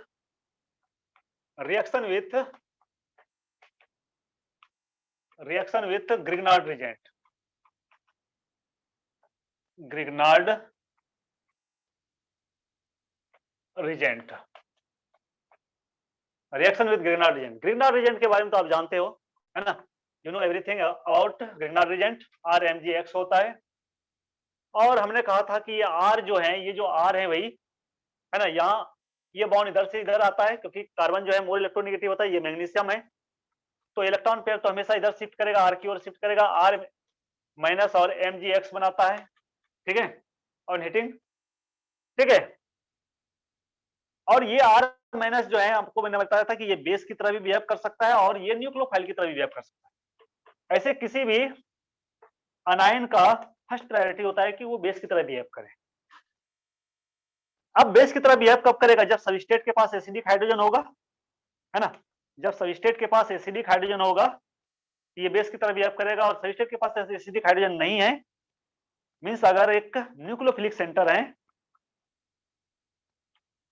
reaction with Grignard reagent. Grignard reagent, reaction with Grignard reagent. Grignard reagent के बारे में तो आप जानते हो, है ना, you know everything about Grignard reagent. RMgX होता है, और हमने कहा था कि ये R जो है, ये जो R है भाई, है ना, यहाँ ये बॉन्ड इधर से इधर आता है क्योंकि कार्बन जो है मोर इलेक्ट्रोनेगेटिव होता है, ये मैग्नीशियम है, तो इलेक्ट्रॉन पेयर तो हमेशा इधर शिफ्ट करेगा, R की ओर शिफ्ट करेगा, R माइनस और Mgx बनाता है, ठीक है, और हिटिंग, ठीक है। और ये R माइनस जो है, आपको मैंने बताया था कि ये बेस की तरह भी बिहेव कर सकता है और ये न्यूक्लियोफाइल की तरह भी बिहेव कर सकता है। ऐसे किसी भी अनायन का फर्स्ट प्रायोरिटी होता है कि वो बेस की तरह बिहेव करे। अब बेस की तरह बिहेव कब करेगा? जब सबस्ट्रेट के पास एसिडिक हाइड्रोजन होगा, है ना, जब सबस्ट्रेट के पास एसिडिक हाइड्रोजन होगा ये बेस की तरह बिहेव करेगा, और सबस्ट्रेट के पास एसिडिक हाइड्रोजन नहीं है, मींस अगर एक न्यूक्लियोफिलिक सेंटर है,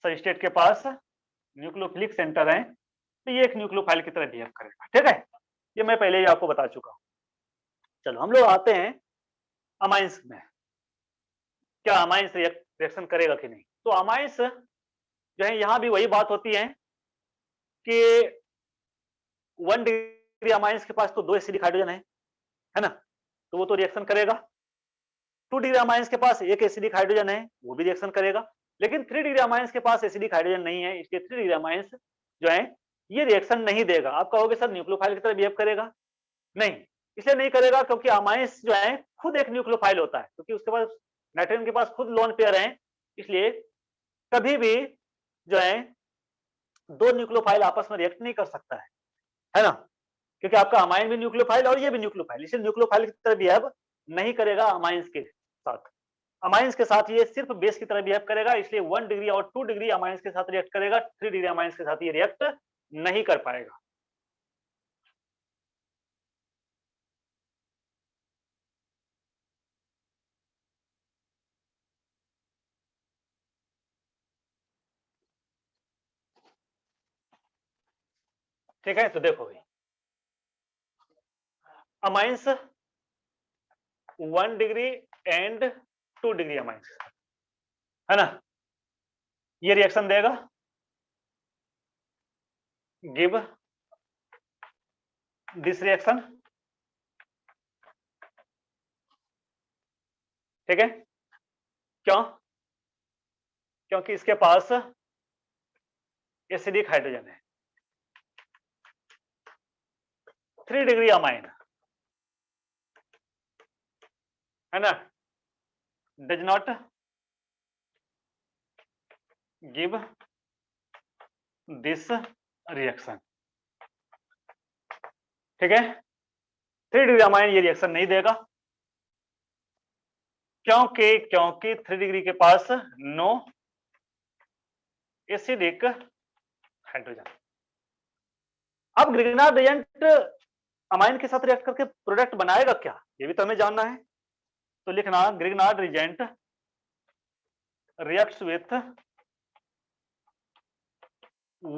सबस्ट्रेट के पास न्यूक्लियोफिलिक सेंटर है, तो ये एक न्यूक्लियोफाइल की तरह बिहेव करेगा। ठीक है, ये मैं पहले ही आपको बता चुका हूं। चलो हम लोग आते हैं अमाइंस में, क्या अमाइंस रिएक्शन करेगा कि नहीं। तो अमाइंस जो है, यहां भी वही बात होती है कि 1 डिग्री अमाइंस के पास तो 2 एसिडिक हाइड्रोजन है ना, तो वो तो रिएक्शन करेगा। 2 डिग्री अमाइंस के पास एक एसिडिक हाइड्रोजन है, वो भी रिएक्शन करेगा। लेकिन 3 डिग्री अमाइंस के पास एसिडिक हाइड्रोजन नहीं है, इसलिए 3 डिग्री अमाइंस जो है ये रिएक्शन नहीं देगा। आप कहोगे सर न्यूक्लियोफाइल की तरह बिहेव करेगा? नहीं, इसलिए नहीं करेगा क्योंकि अमाइंस जो है खुद एक न्यूक्लियोफाइल होता है, क्योंकि उसके पास नाइट्रोजन के पास खुद लोन पेयर है, इसलिए कभी भी जो है 2 न्यूक्लियोफाइल आपस में रिएक्ट नहीं कर सकता है ना, क्योंकि आपका अमाइन भी न्यूक्लियोफाइल और ये भी न्यूक्लियोफाइल, इसलिए न्यूक्लियोफाइल की तरह बिहेव नहीं करेगा अमाइंस के साथ। अमाइंस के साथ ये सिर्फ बेस की तरह बिहेव करेगा, इसलिए 1 डिग्री और 2 डिग्री अमाइंस के साथ रिएक्ट करेगा, 3 डिग्री अमाइंस के साथ ये रिएक्ट नहीं कर पाएगा। ठीक है, तो देखो भाई, amines 1 degree and 2 degree amines, है ना, ये रिएक्शन देगा, गिव दिस रिएक्शन। ठीक है, क्यों? क्योंकि इसके पास एसिडिक हाइड्रोजन है, 3 डिग्री अमाइन, है ना, does not give this reaction. ठीक है, 3 डिग्री अमाइन ये रिएक्शन नहीं देगा, क्योंकि 3 डिग्री के पास नो एसिडिक हाइड्रोजन। अब ग्रिग्नार्ड एजेंट अमाइन के साथ रिएक्ट करके प्रोडक्ट बनाएगा क्या, ये भी तो हमें जानना है। तो लिखना, Grignard agent reacts with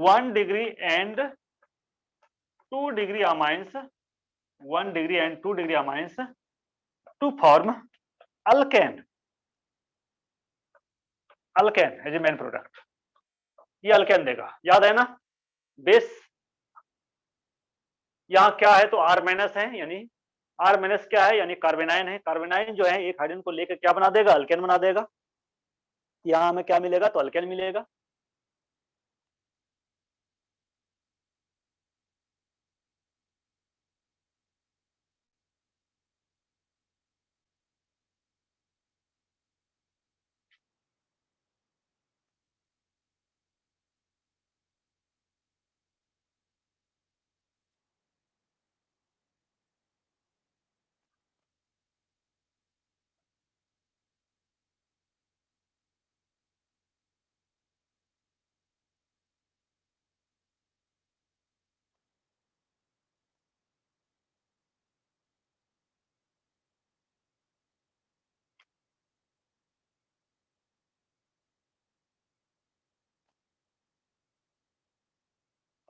1 degree and 2 degree amines, 1 degree and 2 degree amines to form alkane. Alkane as a main product, ये अल्केन देगा, याद है ना। बेस यहां क्या है, तो आर माइनस है, यानी आर माइनस क्या है, यानी कार्बेनाइन है। कार्बेनाइन जो है एक हाइड्रोजन को लेकर क्या बना देगा, अल्केन बना देगा। यहां हमें क्या मिलेगा, तो अल्केन मिलेगा।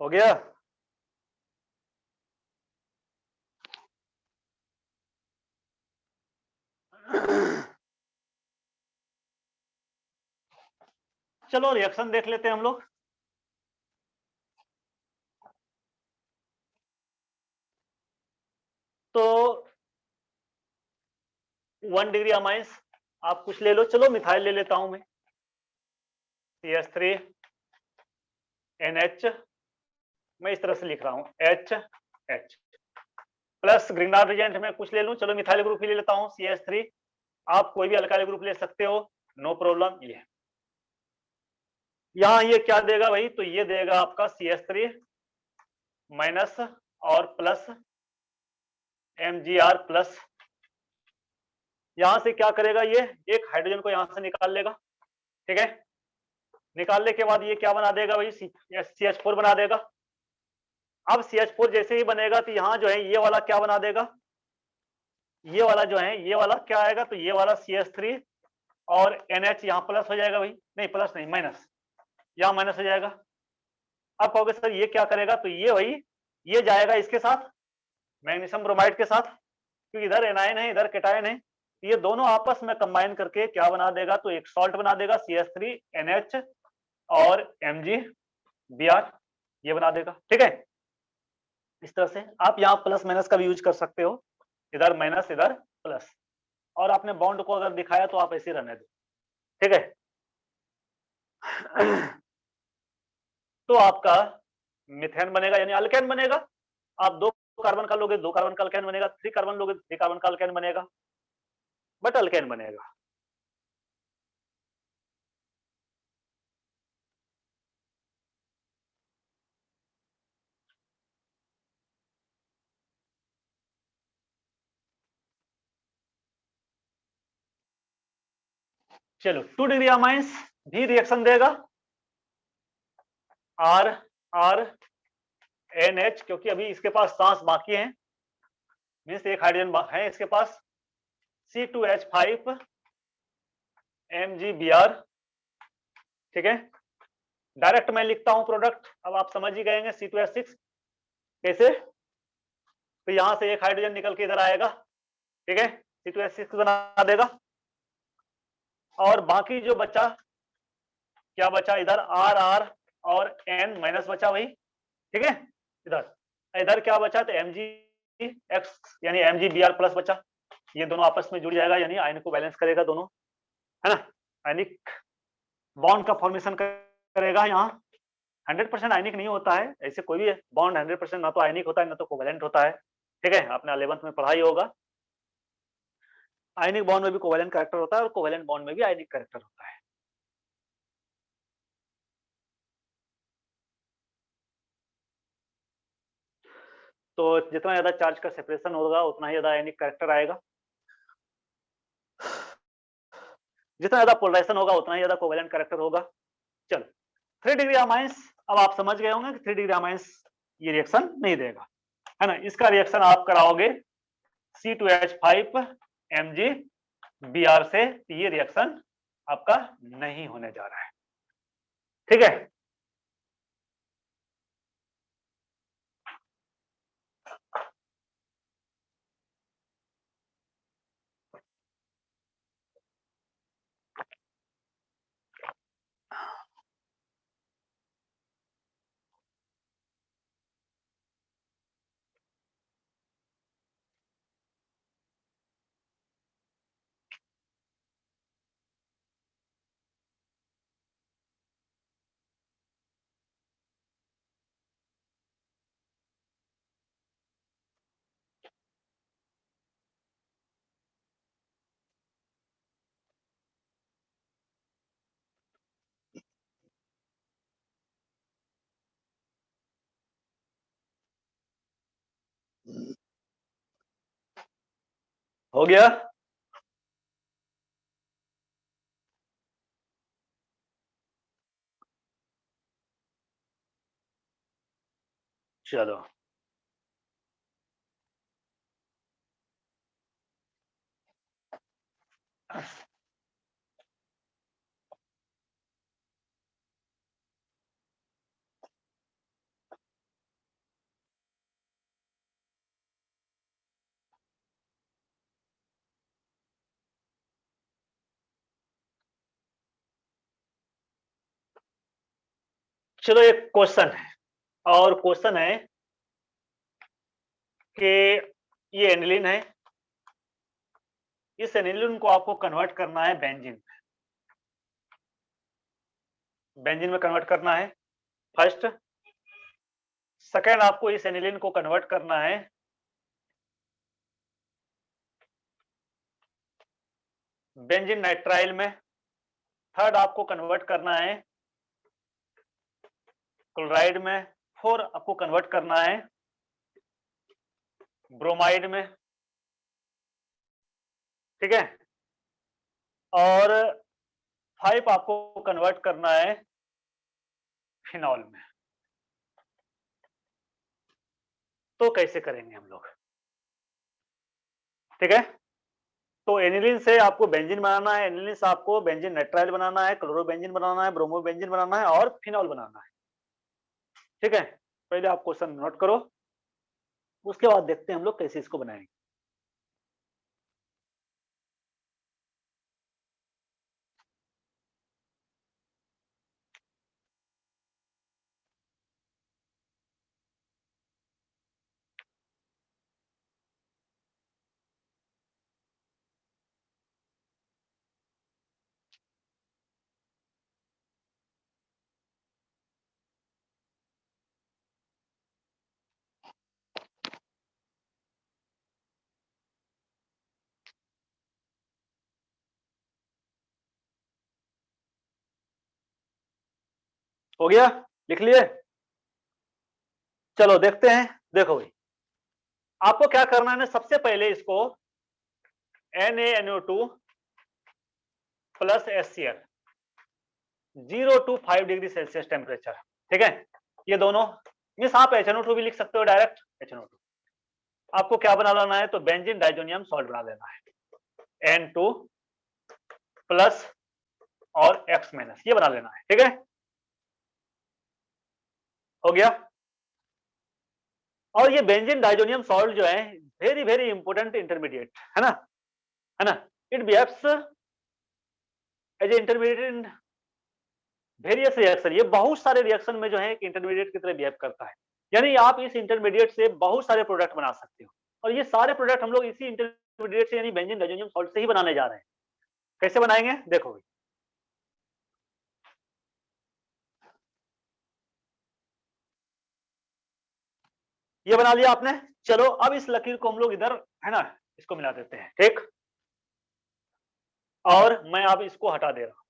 हो गया। चलो रिएक्शन देख लेते हैं हम लोग। तो 1 डिग्री अमाइंस आप कुछ ले लो, चलो मिथाइल ले लेता हूं मैं, CH3 NH, मैं इस तरह से लिख रहा हूं HH प्लस ग्रिग्नार्ड एजेंट में कुछ ले लूं, चलो मिथाइल ग्रुप ही ले लेता हूं CH3, आप कोई भी अल्काइल ग्रुप ले सकते हो, नो प्रॉब्लम। ये यहां ये क्या देगा भाई, तो ये देगा आपका CH3 माइनस और प्लस Mgr प्लस, यहां से क्या करेगा, ये एक हाइड्रोजन को यहां से निकाल लेगा। ठीक है, निकालने के बाद ये क्या बना देगा भाई, CH4 बना देगा। अब CH4 जैसे ही बनेगा तो यहाँ जो है ये वाला क्या बना देगा, ये वाला जो है ये वाला क्या आएगा, तो ये वाला CH3 और NH यहाँ प्लस हो जाएगा भाई, नहीं प्लस नहीं माइनस, यहाँ माइनस हो जाएगा। अब कहोगे सर ये क्या करेगा, तो ये भाई ये जाएगा इसके साथ, मैग्नीशियम ब्रोमाइड के साथ, क्योंकि इधर एनायन है इधर केटायन है, ये दोनों आपस में कंबाइन करके क्या बना देगा, तो एक सॉल्ट बना देगा CH3 NH और MgBr, ये बना देगा। ठीक है, इस तरह से आप यहाँ प्लस माइनस का भी यूज कर सकते हो, इधर माइनस इधर प्लस, और आपने बॉन्ड को अगर दिखाया तो आप ऐसे रहने दो। ठीक है, तो आपका मिथेन बनेगा, यानी अल्केन बनेगा। आप 2 कार्बन का लोगे 2 कार्बन का अल्केन बनेगा, 3 कार्बन लोगे 3 कार्बन का अल्केन बनेगा, बट अल्केन बनेगा। चलो 2 डिग्री अमाइंस भी रिएक्शन देगा आर आर एन एच, क्योंकि अभी इसके पास सांस बाकी है, मीन्स एक हाइड्रोजन है इसके पास, C2H5 MgBr। ठीक है, डायरेक्ट मैं लिखता हूं प्रोडक्ट, अब आप समझ ही गए C2H6 कैसे। तो यहां से एक हाइड्रोजन निकल के इधर आएगा, ठीक है, C2H6 बना देगा, और बाकी जो बचा, क्या बचा इधर, आर आर और एन माइनस बचा वही, ठीक है। इधर इधर क्या बचा, तो Mg यानी MgBr प्लस बचा, ये दोनों आपस में जुड़ जाएगा, यानी आयन को बैलेंस करेगा दोनों, है ना, आयनिक बॉन्ड का फॉर्मेशन करेगा। यहाँ 100% आयनिक नहीं होता है, ऐसे कोई भी बॉन्ड 100% ना तो आयनिक होता है ना तो कोवेलेंट होता है, ठीक है, आपने 11th में पढ़ा ही होगा। आयनिक बॉन्ड में भी कोवेलेंट कैरेक्टर होता है और कोवेलेंट बॉन्ड में भी आयनिक कैरेक्टर होता है। तो जितना ज्यादा चार्ज का सेपरेशन होगा उतना ही ज्यादा आयनिक कैरेक्टर आएगा, जितना ज्यादा पोलराइजेशन होगा उतना ही ज्यादा कोवेलेंट कैरेक्टर होगा। चलो 3 डिग्री अमाइंस, अब आप समझ गए होंगे कि 3 डिग्री अमाइंस ये रिएक्शन नहीं देगा, है ना। इसका रिएक्शन आप कराओगे C2H5 MgBr से, ये रिएक्शन आपका नहीं होने जा रहा है, ठीक है। हो गया, चलो चलो एक क्वेश्चन है, और क्वेश्चन है कि ये एनिलीन है, इस एनिलीन को आपको कन्वर्ट करना है बेंजीन में कन्वर्ट करना है फर्स्ट। सेकेंड आपको इस एनिलीन को कन्वर्ट करना है बेंजीन नाइट्राइल में। थर्ड आपको कन्वर्ट करना है क्लोराइड में। फोर आपको कन्वर्ट करना है ब्रोमाइड में, ठीक है। और 5 आपको कन्वर्ट करना है फिनॉल में। तो कैसे करेंगे हम लोग, ठीक है। तो एनिलीन से आपको बेंजीन बनाना है, एनिलीन से आपको बेंजीन नाइट्राइल बनाना है, क्लोरोबेंजीन बनाना है, ब्रोमोबेंजीन बनाना है और फिनॉल बनाना है, ठीक है। पहले आप क्वेश्चन नोट करो, उसके बाद देखते हैं हम लोग कैसे इसको बनाएंगे। हो गया, लिख लिए। चलो देखते हैं, देखो भाई आपको क्या करना है ना, सबसे पहले इसको NaNO2 plus HCl 0 to 5 degree Celsius temperature, ठीक है। ये दोनों मीन्स आप HNO2 भी लिख सकते हो डायरेक्ट HNO2। आपको क्या बना लेना है, तो बेंजीन डाइजोनियम सॉल्ट बना लेना है, N2 प्लस और X माइनस, ये बना लेना है, ठीक है। हो गया। और ये बेंजीन डाइजोनियम सॉल्ट जो है वेरी वेरी इंपॉर्टेंट इंटरमीडिएट है ना, है ना। It behaves as a intermediate in various reaction, ये बहुत सारे रिएक्शन में जो है इंटरमीडिएट की तरह बिहेव करता है। यानी आप इस इंटरमीडिएट से बहुत सारे प्रोडक्ट बना सकते हो, और ये सारे प्रोडक्ट हम लोग इसी इंटरमीडिएट से यानी बेंजीन डाइजोनियम सॉल्ट से ही बनाने जा रहे हैं। कैसे बनाएंगे देखो, ये बना लिया आपने। चलो अब इस लकीर को हम लोग इधर है ना इसको मिला देते हैं, ठीक। और मैं अब इसको हटा दे रहा हूं,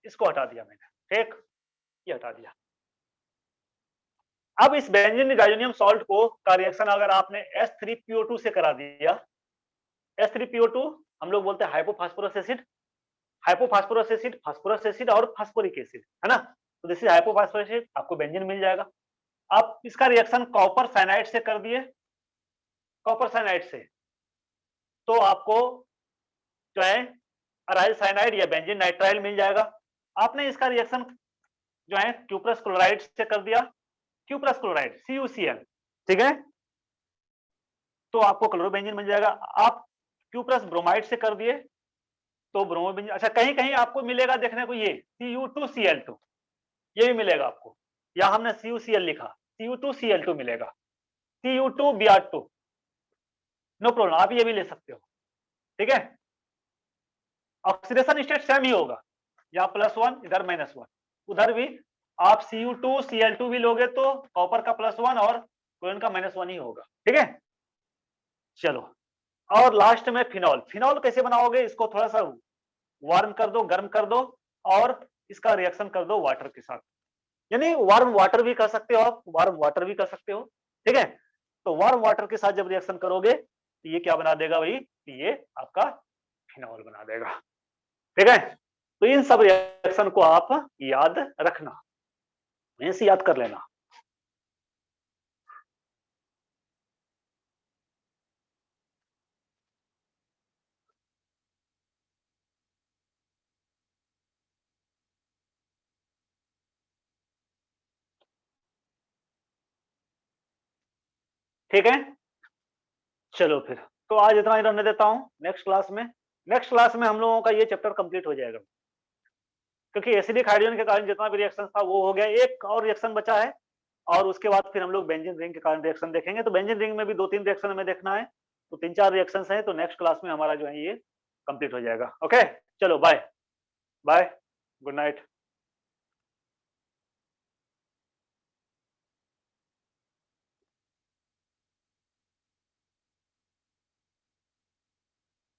इसको हटा दिया मैंने, ठीक, ये हटा दिया। अब इस बेंजीन डाइजोनियम सॉल्ट को का रिएक्शन अगर आपने H3PO2 से करा दिया, H3PO2 हम लोग बोलते हैं hypophosphorous acid, hypophosphorous acid, phosphorus acid और फास्फोरिक एसिड, है ना। तो दिस इज हाइपोफॉस्फोरस एसिड, आपको बेंजीन मिल जाएगा। आप इसका रिएक्शन कॉपर साइनाइड से कर दिए, कॉपर साइनाइड से, तो आपको जो है अराइल साइनाइड या बेंजीन नाइट्राइल मिल जाएगा। आपने इसका रिएक्शन जो है क्यूप्रस क्लोराइड से कर दिया, क्यूप्रस क्लोराइड CuCl, ठीक है, तो आपको क्लोरोबेंजीन मिल जाएगा। आप क्यूप्रस ब्रोमाइड से कर दिए तो ब्रोमोबेंजीन, अच्छा कहीं कहीं आपको मिलेगा देखने को ये Cu2Cl2, ये भी मिलेगा आपको, या हमने CuCl लिखा, Cu2Cl2 मिलेगा, Cu2Br2, नो प्रॉब्लम, आप ये भी ले सकते हो, ठीक है। ऑक्सीडेशन स्टेट सेम ही होगा, या +1 इधर -1, उधर भी आप Cu2Cl2 भी लोगे तो कॉपर का +1 और क्लोरीन का -1 ही होगा, ठीक है। चलो, और लास्ट में फिनॉल, फिनॉल कैसे बनाओगे, इसको थोड़ा सा वार्म कर दो, गर्म कर दो, और इसका रिएक्शन कर दो वाटर के साथ, यानी वार्म वाटर भी कर सकते हो आप, वार्म वाटर भी कर सकते हो, ठीक है। तो वार्म वाटर के साथ जब रिएक्शन करोगे तो ये क्या बना देगा भाई, ये आपका फिनॉल बना देगा, ठीक है। तो इन सब रिएक्शन को आप याद रखना, ऐसे याद कर लेना। ठीक है, चलो फिर तो आज इतना ही रहने देता हूं। नेक्स्ट क्लास में हम लोगों का ये चैप्टर कंप्लीट हो जाएगा, क्योंकि एसिडिक हाइड्रोजन के कारण जितना भी रिएक्शन था वो हो गया, एक और रिएक्शन बचा है, और उसके बाद फिर हम लोग बेंजीन रिंग के कारण रिएक्शन देखेंगे। तो बेंजीन रिंग में भी 2-3 रिएक्शन हमें देखना है, तो 3-4 रिएक्शंस हैं, तो नेक्स्ट क्लास में हमारा जो है ये कंप्लीट हो जाएगा। ओके, चलो बाय बाय, गुड नाइट।